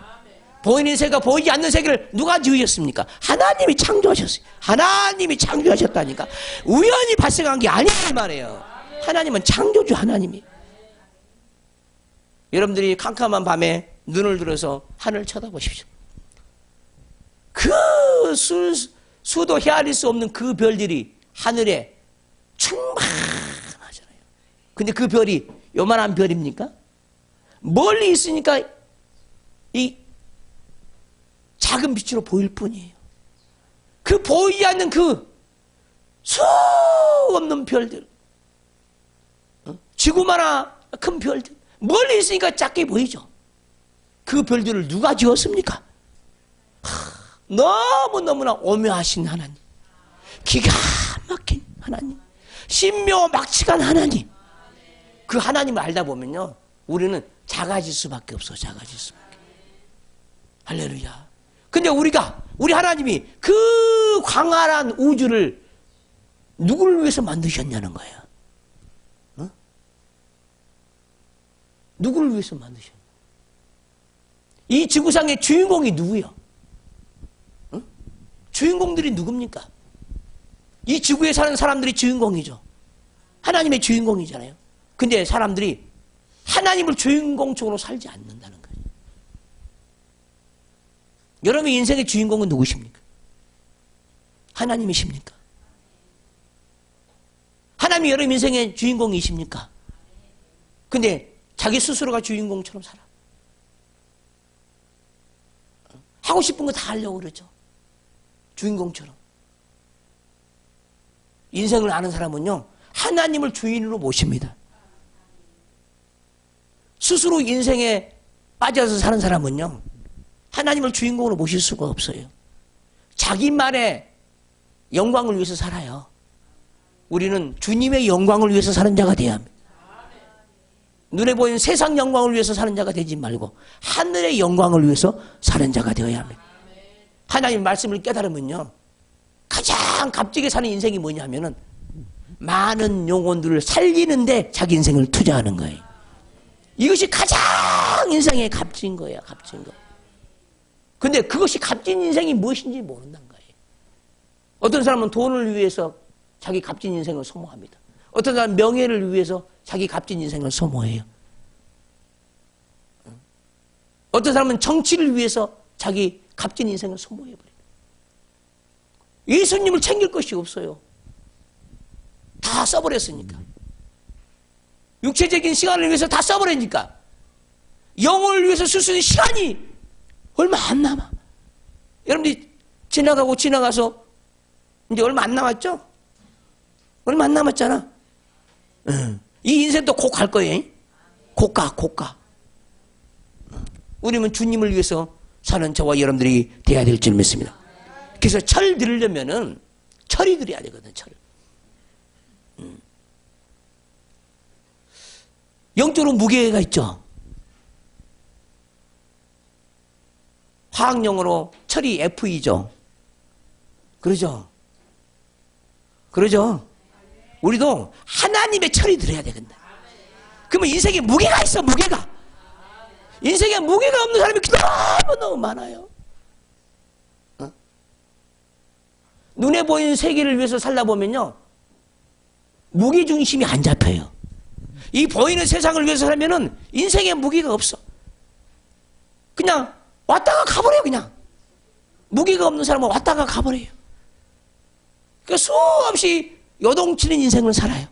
보이는 세계가 보이지 않는 세계를 누가 지으셨습니까? 하나님이 창조하셨어요. 하나님이 창조하셨다니까. 우연히 발생한 게 아니란 말이에요. 하나님은 창조주 하나님이. 여러분들이 캄캄한 밤에 눈을 들어서 하늘을 쳐다보십시오. 그 수도 헤아릴 수 없는 그 별들이 하늘에 충만하잖아요. 근데 그 별이 요만한 별입니까? 멀리 있으니까 이 작은 빛으로 보일 뿐이에요. 그 보이지 않는 그 수 없는 별들, 지구만한 큰 별들, 멀리 있으니까 작게 보이죠. 그 별들을 누가 지었습니까? 너무너무나 오묘하신 하나님, 기가 막힌 하나님, 신묘막측한 하나님. 그 하나님을 알다 보면요, 우리는 작아질 수밖에 없어. 작아질 수밖에. 할렐루야. 근데 우리가 우리 하나님이 그 광활한 우주를 누구를 위해서 만드셨냐는 거야. 어? 누구를 위해서 만드셨냐? 이 지구상의 주인공이 누구요? 어? 주인공들이 누굽니까? 이 지구에 사는 사람들이 주인공이죠. 하나님의 주인공이잖아요. 근데 사람들이 하나님을 주인공적으로 살지 않는다는 거예요. 여러분의 인생의 주인공은 누구십니까? 하나님이십니까? 하나님이 여러분 인생의 주인공이십니까? 근데 자기 스스로가 주인공처럼 살아. 하고 싶은 거 다 하려고 그러죠. 주인공처럼. 인생을 아는 사람은요, 하나님을 주인으로 모십니다. 스스로 인생에 빠져서 사는 사람은요, 하나님을 주인공으로 모실 수가 없어요. 자기만의 영광을 위해서 살아요. 우리는 주님의 영광을 위해서 사는 자가 돼야 합니다. 눈에 보이는 세상 영광을 위해서 사는 자가 되지 말고 하늘의 영광을 위해서 사는 자가 되어야 합니다. 하나님 말씀을 깨달으면요, 가장 값지게 사는 인생이 뭐냐면은 많은 영혼들을 살리는데 자기 인생을 투자하는 거예요. 이것이 가장 인생의 값진 거예요. 값진 거. 근데 그것이 값진 인생이 무엇인지 모른다는 거예요. 어떤 사람은 돈을 위해서 자기 값진 인생을 소모합니다. 어떤 사람은 명예를 위해서 자기 값진 인생을 소모해요. 어떤 사람은 정치를 위해서 자기 값진 인생을 소모해버려요. 예수님을 챙길 것이 없어요. 다 써버렸으니까. 육체적인 시간을 위해서 다 써버리니까 영혼을 위해서 쓸 수 있는 시간이 얼마 안 남아. 여러분들이 지나가서 이제 얼마 안 남았죠? 얼마 안 남았잖아. 이 인생도 곧 갈 거예요. 곧 가. 우리는 주님을 위해서 사는 저와 여러분들이 돼야 될 줄 믿습니다. 그래서 철 들으려면은 철이 들어야 되거든, 철. 영적으로 무게가 있죠. 화학용어로 철이 Fe죠. 그러죠? 우리도 하나님의 철이 들어야 되겠다. 그러면 인생에 무게가 있어, 무게가. 인생에 무게가 없는 사람이 너무 많아요. 어? 눈에 보이는 세계를 위해서 살다 보면요, 무게중심이 안 잡혀요. 이 보이는 세상을 위해서 살면은 인생에 무게가 없어. 그냥 왔다가 가버려요, 그냥. 무게가 없는 사람은 왔다가 가버려요. 그러니까 수없이 요동치는 인생을 살아요.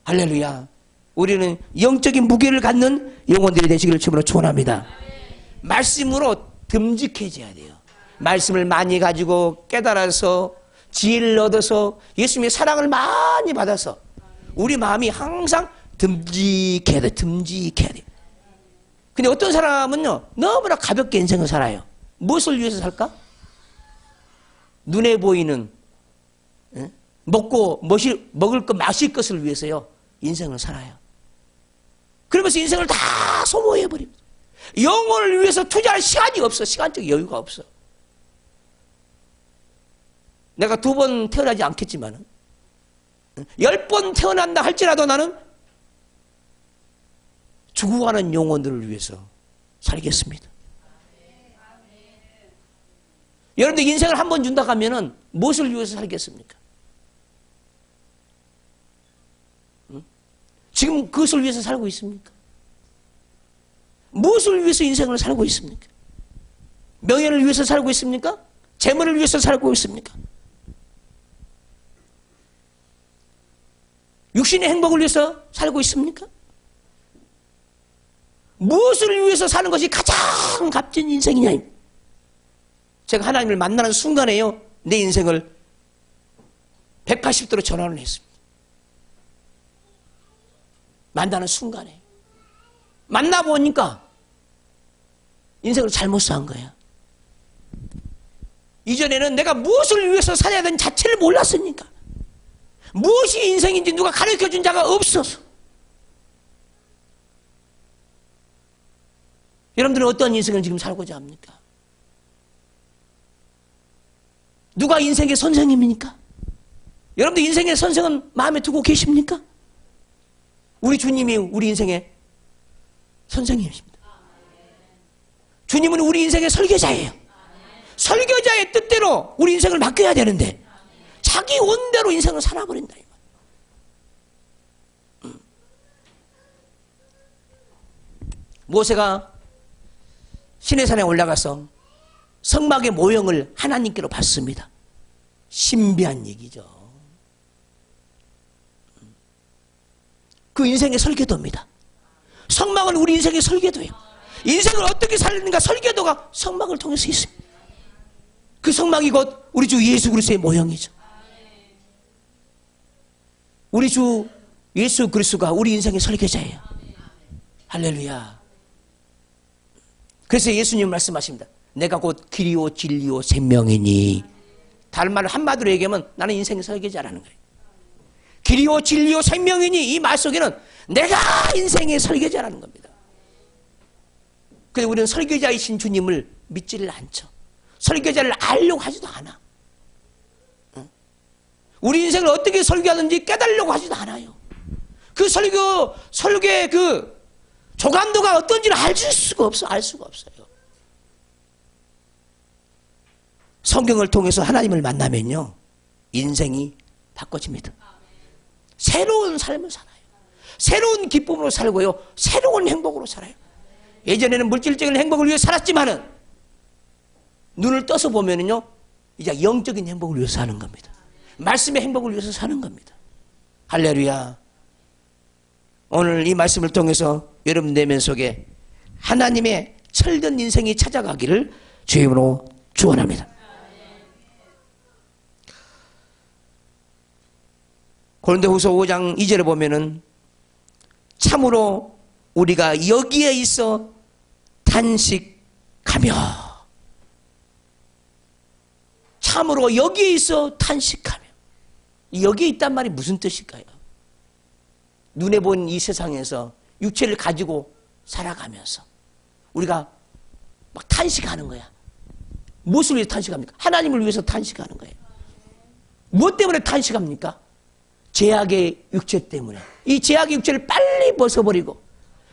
할렐루야. 우리는 영적인 무게를 갖는 영혼들이 되시기를 주님으로 축원합니다. 말씀으로 듬직해져야 돼요. 말씀을 많이 가지고 깨달아서 지혜를 얻어서 예수님의 사랑을 많이 받아서 우리 마음이 항상 듬직해야 돼. 근데 어떤 사람은요, 너무나 가볍게 인생을 살아요. 무엇을 위해서 살까? 눈에 보이는 먹을 것, 마실 것을 위해서요, 인생을 살아요. 그러면서 인생을 다 소모해버립니다. 영혼을 위해서 투자할 시간이 없어. 시간적 여유가 없어. 내가 2번 태어나지 않겠지만 10번 태어난다 할지라도 나는 죽어가는 영혼들을 위해서 살겠습니다. 여러분들 인생을 한 번 준다 하면은 무엇을 위해서 살겠습니까? 지금 그것을 위해서 살고 있습니까? 무엇을 위해서 인생을 살고 있습니까? 명예를 위해서 살고 있습니까? 재물을 위해서 살고 있습니까? 육신의 행복을 위해서 살고 있습니까? 무엇을 위해서 사는 것이 가장 값진 인생이냐? 제가 하나님을 만나는 순간에요, 내 인생을 180도로 전환을 했습니다. 만나는 순간에. 만나보니까 인생을 잘못 산 거야. 이전에는 내가 무엇을 위해서 살아야 되는 자체를 몰랐으니까. 무엇이 인생인지 누가 가르쳐준 자가 없어서. 여러분들은 어떤 인생을 지금 살고자 합니까? 누가 인생의 선생님입니까? 여러분들 인생의 선생은 마음에 두고 계십니까? 우리 주님이 우리 인생의 선생님이십니다. 주님은 우리 인생의 설계자예요. 설계자의 뜻대로 우리 인생을 맡겨야 되는데 자기 원대로 인생을 살아버린다. 모세가 시내산에 올라가서 성막의 모형을 하나님께로 받습니다. 신비한 얘기죠. 그 인생의 설계도입니다. 성막은 우리 인생의 설계도예요. 인생을 어떻게 살리는가 설계도가 성막을 통해서 있습니다. 그 성막이 곧 우리 주 예수 그리스도의 모형이죠. 우리 주 예수 그리스도가 우리 인생의 설계자예요. 할렐루야. 그래서 예수님 말씀하십니다. 내가 곧 길이요 진리요 생명이니. 다른 말을 한마디로 얘기하면 나는 인생의 설계자라는 거예요. 길이요 진리요 생명이니 이 말 속에는 내가 인생의 설계자라는 겁니다. 그런데 우리는 설계자이신 주님을 믿지를 않죠. 설계자를 알려고 하지도 않아. 우리 인생을 어떻게 설계하는지 깨달으려고 하지도 않아요. 그 설계 그 조감도가 어떤지를 알 수가 없어요. 성경을 통해서 하나님을 만나면요, 인생이 바꿔집니다. 새로운 삶을 살아요. 새로운 기쁨으로 살고요, 새로운 행복으로 살아요. 예전에는 물질적인 행복을 위해 살았지만은 눈을 떠서 보면은요, 이제 영적인 행복을 위해서 사는 겁니다. 말씀의 행복을 위해서 사는 겁니다. 할렐루야. 오늘 이 말씀을 통해서 여러분 내면 속에 하나님의 철든 인생이 찾아가기를 주의 이름으로 축원합니다. 고린도후서 5장 2절에 보면은 참으로 우리가 여기에 있어 탄식하며, 참으로 여기에 있어 탄식하며. 여기에 있단 말이 무슨 뜻일까요? 눈에 본 이 세상에서 육체를 가지고 살아가면서 우리가 막 탄식하는 거야. 무엇을 위해서 탄식합니까? 하나님을 위해서 탄식하는 거예요. 무엇 때문에 탄식합니까? 죄악의 육체 때문에. 이 죄악의 육체를 빨리 벗어버리고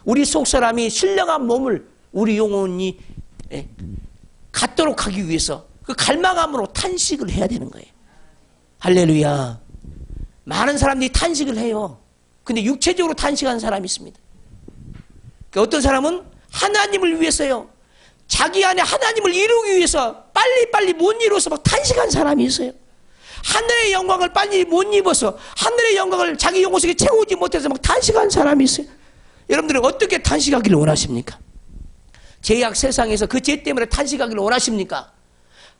우리 속사람이 신령한 몸을 우리 영혼이 갖도록 하기 위해서 그 갈망함으로 탄식을 해야 되는 거예요. 할렐루야. 많은 사람들이 탄식을 해요. 근데 육체적으로 탄식하는 사람이 있습니다. 그러니까 어떤 사람은 하나님을 위해서요, 자기 안에 하나님을 이루기 위해서 빨리빨리 못 이루어서 막 탄식하는 사람이 있어요. 하늘의 영광을 빨리 못 입어서 하늘의 영광을 자기 영혼 속에 채우지 못해서 막 탄식하는 사람이 있어요. 여러분들은 어떻게 탄식하기를 원하십니까? 죄악 세상에서 그 죄 때문에 탄식하기를 원하십니까?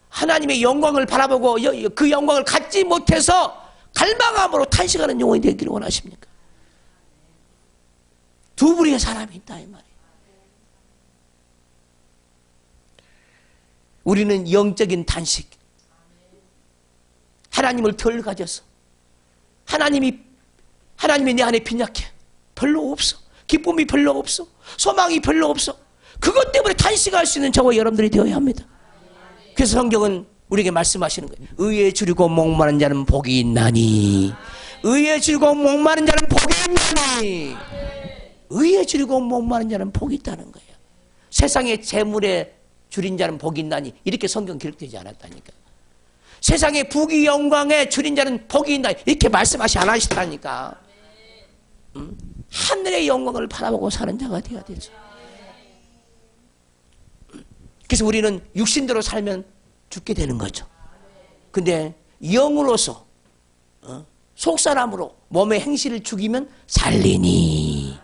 하나님의 영광을 바라보고 그 영광을 갖지 못해서 갈망함으로 탄식하는 영혼이 되기를 원하십니까? 두 부류의 사람이 있다 이 말이에요. 우리는 영적인 탄식, 하나님을 덜 가져서 하나님이 내 안에 빈약해, 별로 없어, 기쁨이 별로 없어, 소망이 별로 없어. 그것 때문에 탄식할 수 있는 저와 여러분들이 되어야 합니다. 그래서 성경은 우리에게 말씀하시는 거예요. 의에 줄이고 목마른 자는 복이 있나니. 의에 줄이고 목마른 자는 복이 있나니. 의에 줄이고 목마른 자는 복이 있다는 거예요. 세상의 재물에 줄인 자는 복이 있나니, 이렇게 성경 기록되지 않았다니까. 세상의 부귀 영광에 줄인 자는 복이 있나니, 이렇게 말씀하시 안 하시다니까. 하늘의 영광을 바라보고 사는 자가 되어야 되죠. 그래서 우리는 육신대로 살면 죽게 되는 거죠. 근데 영으로서 속사람으로 몸의 행실을 죽이면 살리니.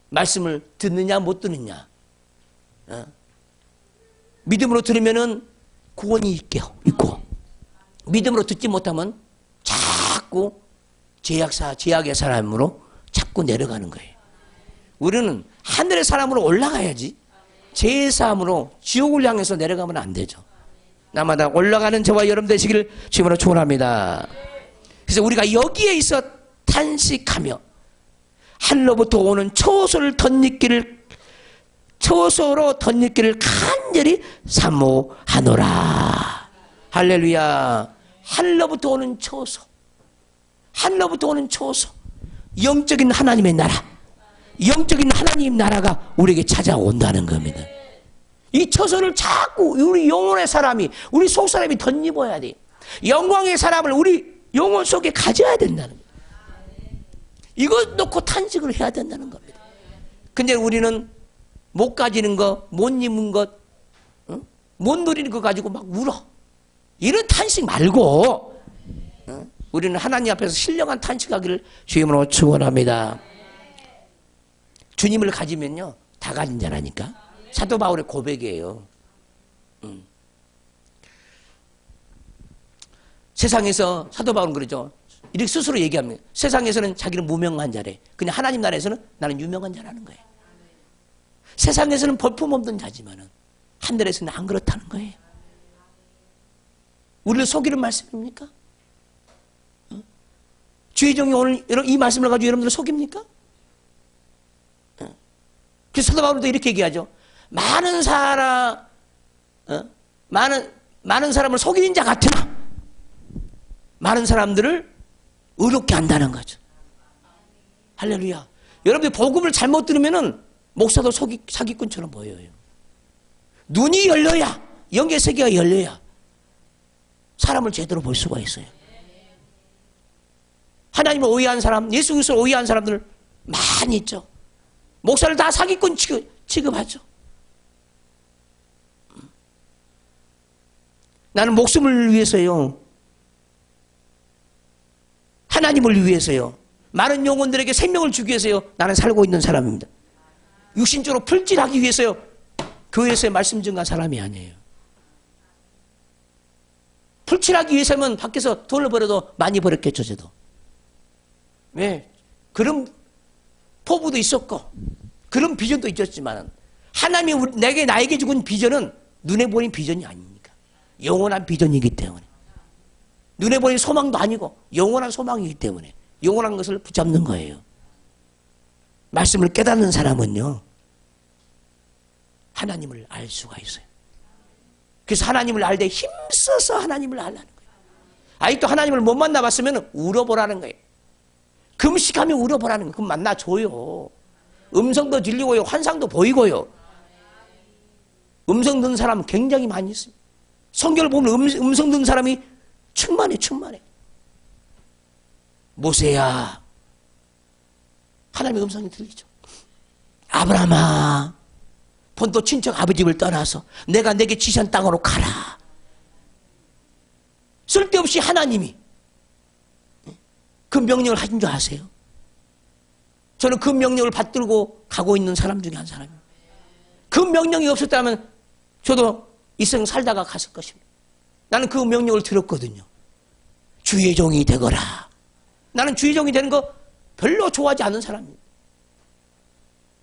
말씀을 듣느냐 못 듣느냐. 믿음으로 들으면은 구원이 있고, 믿음으로 듣지 못하면 자꾸 죄악의 사람으로 자꾸 내려가는 거예요. 우리는 하늘의 사람으로 올라가야지 죄의 사람으로 지옥을 향해서 내려가면 안 되죠. 날마다 올라가는 저와 여러분 되시기를 주님으로 축원합니다. 그래서 우리가 여기에 있어 탄식하며 하늘로부터 오는 초소를 덧입기를 처소로 덧입기를 간절히 사모하노라. 할렐루야. 하늘로부터 오는 처소, 하늘로부터 오는 처소, 영적인 하나님의 나라, 영적인 하나님 나라가 우리에게 찾아온다는 겁니다. 이 처소를 자꾸 우리 영혼의 사람이, 우리 속 사람이 덧입어야 돼. 영광의 사람을 우리 영혼 속에 가져야 된다는 거예요. 이거 놓고 탄식을 해야 된다는 겁니다. 근데 우리는 못 가지는 것, 못 입는 것, 못 누리는 거 가지고 막 울어. 이런 탄식 말고 우리는 하나님 앞에서 신령한 탄식하기를 주님으로 축원합니다. 주님을 가지면요 다 가진 자라니까. 사도 바울의 고백이에요. 세상에서 사도 바울은 그러죠. 이렇게 스스로 얘기합니다. 세상에서는 자기는 무명한 자래. 그냥 하나님 나라에서는 나는 유명한 자라는 거예요. 세상에서는 볼품없는 자지만은 하늘에서는 안 그렇다는 거예요. 우리를 속이는 말씀입니까? 주의 종이 오늘 이 말씀을 가지고 여러분들을 속입니까? 그래서 사도 바울도 이렇게 얘기하죠. 많은 사람을 속이는 자 같으나 많은 사람들을 의롭게 한다는 거죠. 할렐루야. 여러분들 복음을 잘못 들으면은 목사도 사기꾼처럼 보여요. 눈이 열려야, 영계 세계가 열려야 사람을 제대로 볼 수가 있어요. 하나님을 오해한 사람, 예수 그리스도를 오해한 사람들 많이 있죠. 목사를 다 사기꾼 취급하죠. 나는 목숨을 위해서요, 하나님을 위해서요, 많은 영혼들에게 생명을 주기 위해서요 나는 살고 있는 사람입니다. 육신적으로 풀질하기 위해서요 교회에서의 말씀 증거한 사람이 아니에요. 풀칠하기 위해서면 밖에서 돈을 벌어도 많이 벌었겠죠. 저도. 왜? 그런 포부도 있었고 그런 비전도 있었지만 하나님이 나에게 주은 비전은 눈에 보이는 비전이 아닙니까? 영원한 비전이기 때문에. 눈에 보이는 소망도 아니고 영원한 소망이기 때문에 영원한 것을 붙잡는 거예요. 말씀을 깨닫는 사람은요 하나님을 알 수가 있어요. 그래서 하나님을 알 때 힘써서 하나님을 알라는 거예요. 아직도 하나님을 못 만나봤으면 울어보라는 거예요. 금식하며 울어보라는 거예요. 그럼 만나줘요. 음성도 들리고요, 환상도 보이고요. 음성 듣는 사람은 굉장히 많이 있습니다. 성경을 보면 음성 듣는 사람이 충만해. 모세야, 하나님의 음성이 들리죠. 아브라함아, 본토 친척 아버지 집을 떠나서 내가 내게 지시한 땅으로 가라. 쓸데없이 하나님이 그 명령을 하신 줄 아세요? 저는 그 명령을 받들고 가고 있는 사람 중에 한 사람입니다. 그 명령이 없었다면 저도 이 생 살다가 갔을 것입니다. 나는 그 명령을 들었거든요. 주의 종이 되거라. 나는 주의 종이 되는 거 별로 좋아하지 않는 사람입니다.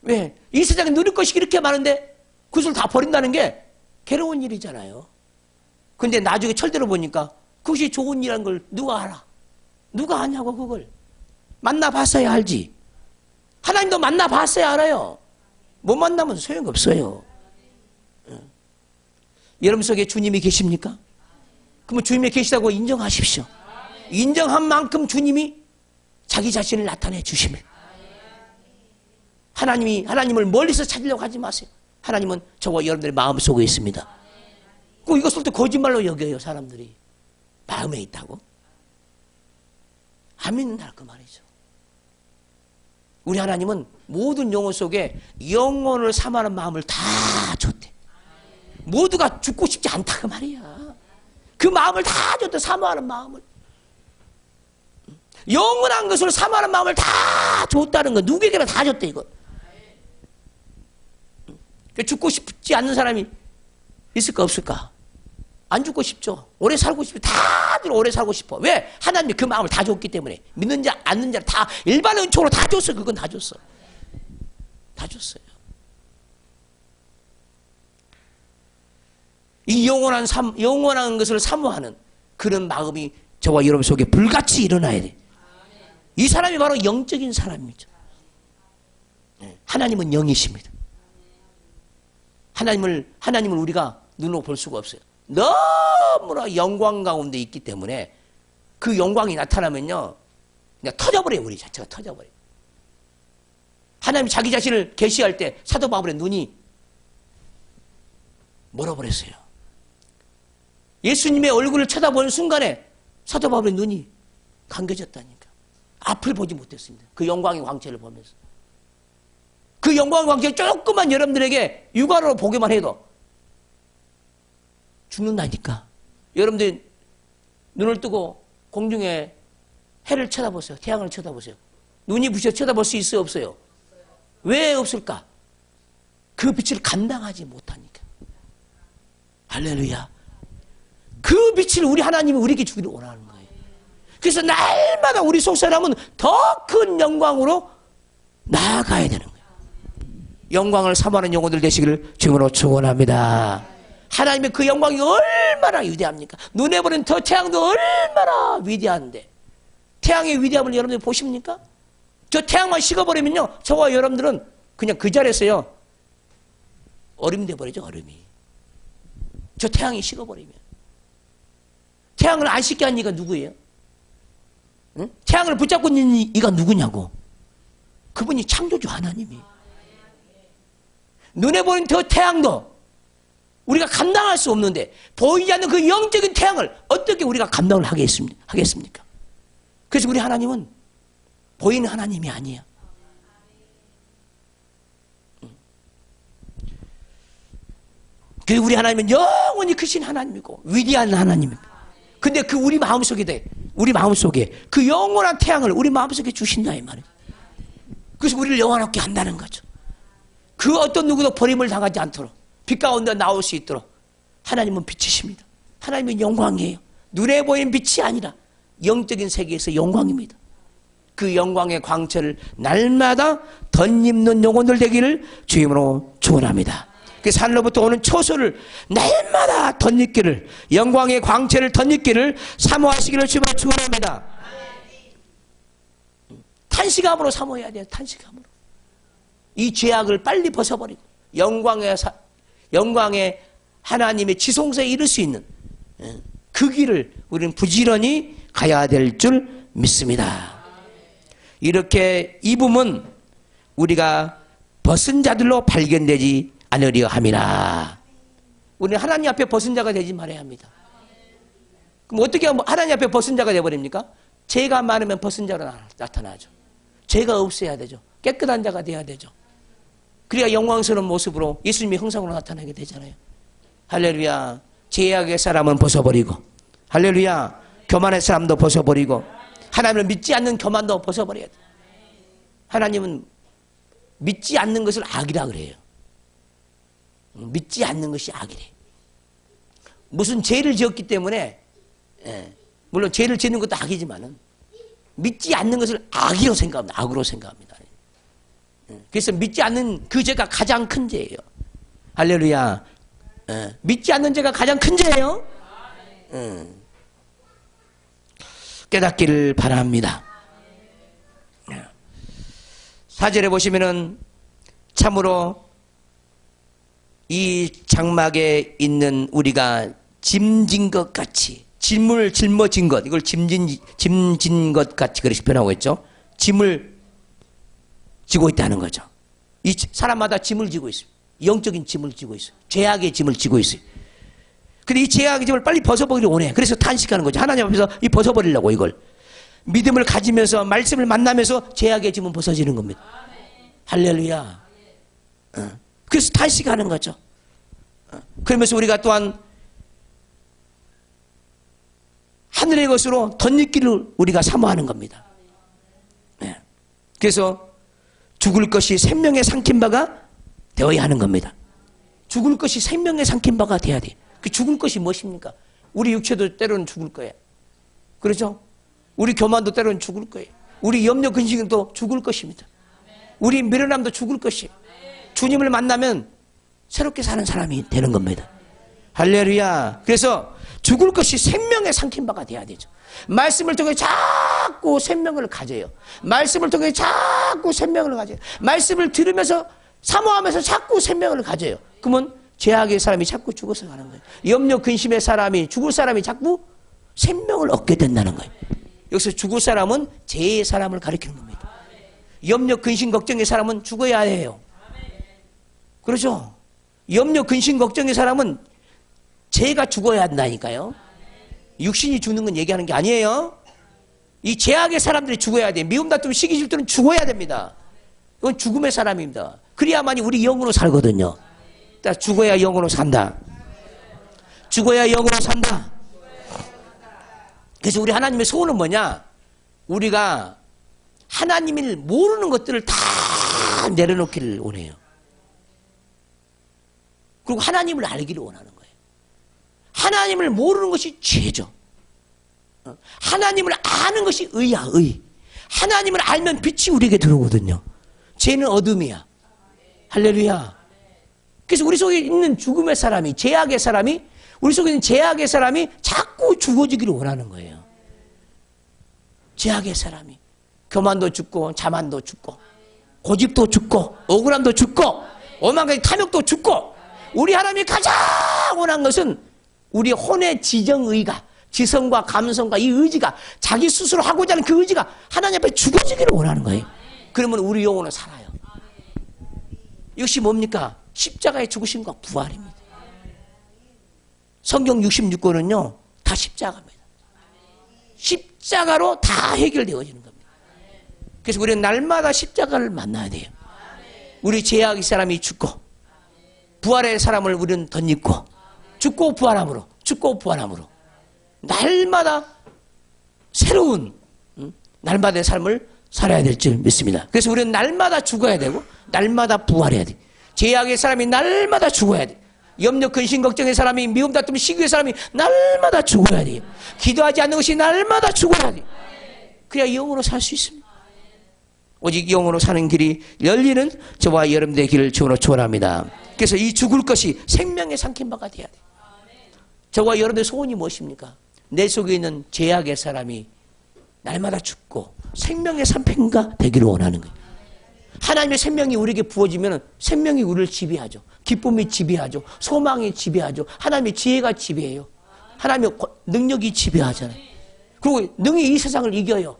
왜? 이 세상에 누릴 것이 이렇게 많은데 그것을 다 버린다는 게 괴로운 일이잖아요. 근데 나중에 철대로 보니까 그것이 좋은 일이라는 걸 누가 알아? 누가 아냐고. 그걸 만나봤어야 알지. 하나님도 만나봤어야 알아요. 못 만나면 소용없어요. 여러분 속에 주님이 계십니까? 그러면 주님이 계시다고 인정하십시오. 인정한 만큼 주님이 자기 자신을 나타내 주시면, 하나님을 멀리서 찾으려고 하지 마세요. 하나님은 저와 여러분들의 마음속에 있습니다. 꼭 이것을 또 거짓말로 여겨요. 사람들이 마음에 있다고 안 믿는다 그 말이죠. 우리 하나님은 모든 영혼 속에 영혼을 사모하는 마음을 다 줬대. 모두가 죽고 싶지 않다 그 말이야. 그 마음을 다 줬대. 사모하는 마음을, 영원한 것을 사모하는 마음을 다 줬다는 거. 누구에게나 다 줬대 이거. 죽고 싶지 않는 사람이 있을까 없을까? 안 죽고 싶죠. 오래 살고 싶죠. 다들 오래 살고 싶어. 왜? 하나님이 그 마음을 다 줬기 때문에. 믿는 자 않는 자 다 일반 은총으로 다 줬어. 그건 다 줬어. 다 줬어요. 이 영원한 것을 사모하는 그런 마음이 저와 여러분 속에 불같이 일어나야 돼. 이 사람이 바로 영적인 사람이죠. 하나님은 영이십니다. 하나님을 우리가 눈으로 볼 수가 없어요. 너무나 영광 가운데 있기 때문에 그 영광이 나타나면요, 그냥 터져버려요. 우리 자체가 터져버려요. 하나님이 자기 자신을 계시할 때 사도 바울의 눈이 멀어버렸어요. 예수님의 얼굴을 쳐다보는 순간에 사도 바울의 눈이 감겨졌다니까. 앞을 보지 못했습니다. 그 영광의 광채를 보면서. 그 영광의 광채를 조금만 여러분들에게 육안으로 보기만 해도 죽는다니까. 여러분들 눈을 뜨고 공중에 해를 쳐다보세요. 태양을 쳐다보세요. 눈이 부셔 쳐다볼 수 있어요? 없어요? 왜 없을까? 그 빛을 감당하지 못하니까. 할렐루야. 그 빛을 우리 하나님이 우리에게 주기를 원하는 거예요. 그래서 날마다 우리 속 사람은 더 큰 영광으로 나아가야 되는 거예요. 영광을 사모하는 영혼들 되시기를 주님으로 축원합니다. 하나님의 그 영광이 얼마나 위대합니까? 눈에 보는 저 태양도 얼마나 위대한데, 태양의 위대함을 여러분들 보십니까? 저 태양만 식어버리면요, 저와 여러분들은 그냥 그 자리에서요 얼음이 돼버리죠. 얼음이. 저 태양이 식어버리면. 태양을 안 식게 한 이가 누구예요? 응? 태양을 붙잡고 있는 이가 누구냐고. 그분이 창조주 하나님이. 눈에 보이는 저 태양도 우리가 감당할 수 없는데, 보이지 않는 그 영적인 태양을 어떻게 우리가 감당을 하겠습니까? 그래서 우리 하나님은 보이는 하나님이 아니에요. 그 우리 하나님은 영원히 크신 하나님이고 위대한 하나님입니다. 근데 그 우리 마음속에 그 영원한 태양을 우리 마음속에 주신다 이 말이에요. 그래서 우리를 영원하게 한다는 거죠. 그 어떤 누구도 버림을 당하지 않도록 빛 가운데 나올 수 있도록 하나님은 빛이십니다. 하나님은 영광이에요. 눈에 보이는 빛이 아니라 영적인 세계에서 영광입니다. 그 영광의 광채를 날마다 덧입는 영혼들 되기를 주임으로 축원합니다. 그 산로부터 오는 초소를 날마다 덧입기를, 영광의 광채를 덧입기를 사모하시기를 주임으로 축원합니다. 탄식함으로 사모해야 돼요. 탄식함으로. 이 죄악을 빨리 벗어버리고 영광의 하나님의 지성소에 이를 수 있는 그 길을 우리는 부지런히 가야 될 줄 믿습니다. 이렇게 입음은 우리가 벗은 자들로 발견되지 않으려 함이라. 우리는 하나님 앞에 벗은 자가 되지 말아야 합니다. 그럼 어떻게 하면 하나님 앞에 벗은 자가 되어버립니까? 죄가 많으면 벗은 자로 나타나죠. 죄가 없어야 되죠. 깨끗한 자가 돼야 되죠. 그래야 영광스러운 모습으로 예수님의 형상으로 나타나게 되잖아요. 할렐루야. 죄악의 사람은 벗어버리고, 할렐루야, 교만의 사람도 벗어버리고, 하나님을 믿지 않는 교만도 벗어버려야 돼. 하나님은 믿지 않는 것을 악이라 그래요. 믿지 않는 것이 악이래. 무슨 죄를 지었기 때문에, 물론 죄를 짓는 것도 악이지만은 믿지 않는 것을 악으로 생각합니다. 그래서 믿지 않는 그 죄가 가장 큰 죄예요. 할렐루야. 믿지 않는 죄가 가장 큰 죄예요. 깨닫기를 바랍니다. 4절에 보시면은 참으로 이 장막에 있는 우리가 짐진 것 같이, 짐을 짊어진 것, 이걸 짐진 것 같이 그렇게 표현하고 있죠. 짐을 지고 있다는 거죠. 이 사람마다 짐을 지고 있어요. 영적인 짐을 지고 있어요. 죄악의 짐을 지고 있어요. 근데 이 죄악의 짐을 빨리 벗어버리려 원해. 그래서 탄식하는 거죠. 하나님 앞에서 이 벗어버리려고 이걸. 믿음을 가지면서 말씀을 만나면서 죄악의 짐은 벗어지는 겁니다. 할렐루야. 그래서 탄식하는 거죠. 그러면서 우리가 또한 하늘의 것으로 덧입기를 우리가 사모하는 겁니다. 그래서 죽을 것이 생명에 삼킨 바가 되어야 하는 겁니다. 죽을 것이 생명에 삼킨 바가 돼야 돼. 그 죽을 것이 무엇입니까? 우리 육체도 때로는 죽을 거예요. 그렇죠? 우리 교만도 때로는 죽을 거예요. 우리 염려 근심도 죽을 것입니다. 우리 미련함도 죽을 것이에요. 주님을 만나면 새롭게 사는 사람이 되는 겁니다. 할렐루야. 그래서 죽을 것이 생명에 삼킨 바가 돼야 되죠. 말씀을 통해 자꾸 생명을 가져요. 말씀을 통해 자꾸 생명을 가져요. 말씀을 들으면서 사모하면서 자꾸 생명을 가져요. 그러면 죄악의 사람이 자꾸 죽어서 가는 거예요. 염려 근심의 사람이, 죽을 사람이 자꾸 생명을 얻게 된다는 거예요. 여기서 죽을 사람은 죄의 사람을 가리키는 겁니다. 염려 근심 걱정의 사람은 죽어야 해요. 그렇죠? 염려 근심 걱정의 사람은 죄가 죽어야 한다니까요. 육신이 죽는 건 얘기하는 게 아니에요. 이 죄악의 사람들이 죽어야 돼요. 미움 다툼 시기 질투는 죽어야 됩니다. 이건 죽음의 사람입니다. 그래야만이 우리 영으로 살거든요. 죽어야 영으로 산다. 죽어야 영으로 산다. 그래서 우리 하나님의 소원은 뭐냐? 우리가 하나님을 모르는 것들을 다 내려놓기를 원해요. 그리고 하나님을 알기를 원하는 거예요. 하나님을 모르는 것이 죄죠. 하나님을 아는 것이 의야, 의. 하나님을 알면 빛이 우리에게 들어오거든요. 죄는 어둠이야. 할렐루야. 그래서 우리 속에 있는 죽음의 사람이, 죄악의 사람이, 우리 속에 있는 죄악의 사람이 자꾸 죽어지기를 원하는 거예요. 죄악의 사람이. 교만도 죽고, 자만도 죽고, 고집도 죽고, 억울함도 죽고, 오만가지 탐욕도 죽고, 우리 하나님이 가장 원한 것은 우리 혼의 지정의가, 지성과 감성과 이 의지가, 자기 스스로 하고자 하는 그 의지가 하나님 앞에 죽어지기를 원하는 거예요. 그러면 우리 영혼은 살아요. 이것이 뭡니까? 십자가의 죽으심과 부활입니다. 성경 66권은요 다 십자가입니다. 십자가로 다 해결되어지는 겁니다. 그래서 우리는 날마다 십자가를 만나야 돼요. 우리 죄악의 사람이 죽고 부활의 사람을 우리는 덧입고 죽고 부활함으로, 죽고 부활함으로 날마다 새로운 날마다의 삶을 살아야 될 줄 믿습니다. 그래서 우리는 날마다 죽어야 되고 날마다 부활해야 돼. 죄악의 사람이 날마다 죽어야 돼. 염려 근심 걱정의 사람이, 미움 다툼 시기의 사람이 날마다 죽어야 돼요. 기도하지 않는 것이 날마다 죽어야 돼. 그래야 영으로 살 수 있습니다. 오직 영으로 사는 길이 열리는 저와 여러분들의 길을 주로 축원합니다. 그래서 이 죽을 것이 생명의 삼킴바가 돼야 돼. 저와 여러분들의 소원이 무엇입니까? 내 속에 있는 죄악의 사람이 날마다 죽고 생명의 삼킴가 되기를 원하는 거예요. 하나님의 생명이 우리에게 부어지면 생명이 우리를 지배하죠. 기쁨이 지배하죠. 소망이 지배하죠. 하나님의 지혜가 지배해요. 하나님의 능력이 지배하잖아요. 그리고 능히 이 세상을 이겨요.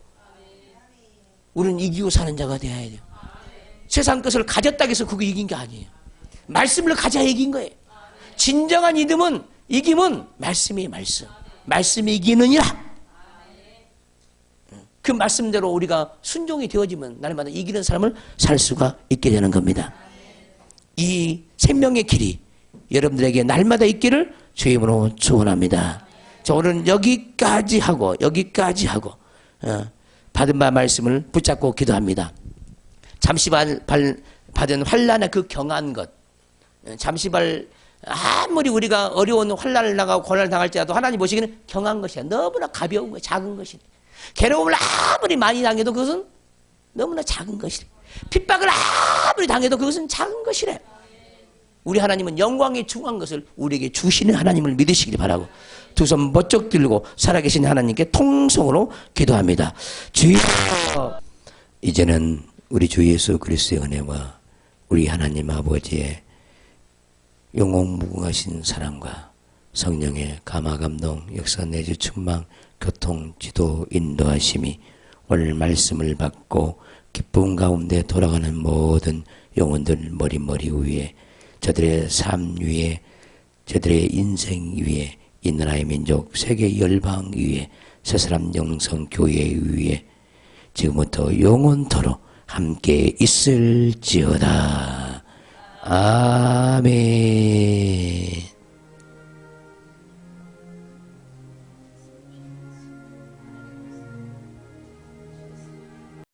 우리는 이기고 사는 자가 되어야 돼요. 세상 것을 가졌다고 해서 그거 이긴 게 아니에요. 말씀을 가져야 이긴 거예요. 진정한 이김은 말씀이 말씀. 말씀이 이기느니라. 그 말씀대로 우리가 순종이 되어지면 날마다 이기는 삶을 살 수가 있게 되는 겁니다. 이 생명의 길이 여러분들에게 날마다 있기를 주의 이름으로 축원합니다. 자, 오늘은 여기까지 하고 받은 바 말씀을 붙잡고 기도합니다. 잠시 받은 환난의 그 경한 것, 잠시 아무리 우리가 어려운 환난을 나가고 고난을 당할지라도 하나님 보시기에는 경한 것이야. 너무나 가벼운 거야. 작은 것이래. 괴로움을 아무리 많이 당해도 그것은 너무나 작은 것이래. 핍박을 아무리 당해도 그것은 작은 것이래. 우리 하나님은 영광의 중한 것을 우리에게 주시는 하나님을 믿으시길 바라고 두 손 번쩍 들고 살아계신 하나님께 통성으로 기도합니다. 주여, 이제는 우리 주 예수 그리스도의 은혜와 우리 하나님 아버지의 영원무궁하신 사랑과 성령의 감화감동 역사 내주 충만 교통 지도 인도하심이 오늘 말씀을 받고 기쁨 가운데 돌아가는 모든 영혼들 머리 위에 저들의 삶 위에 저들의 인생 위에 이 나라의 민족 세계 열방 위에 새사람 영성 교회 위에 지금부터 영원토록 함께 있을지어다. 아멘.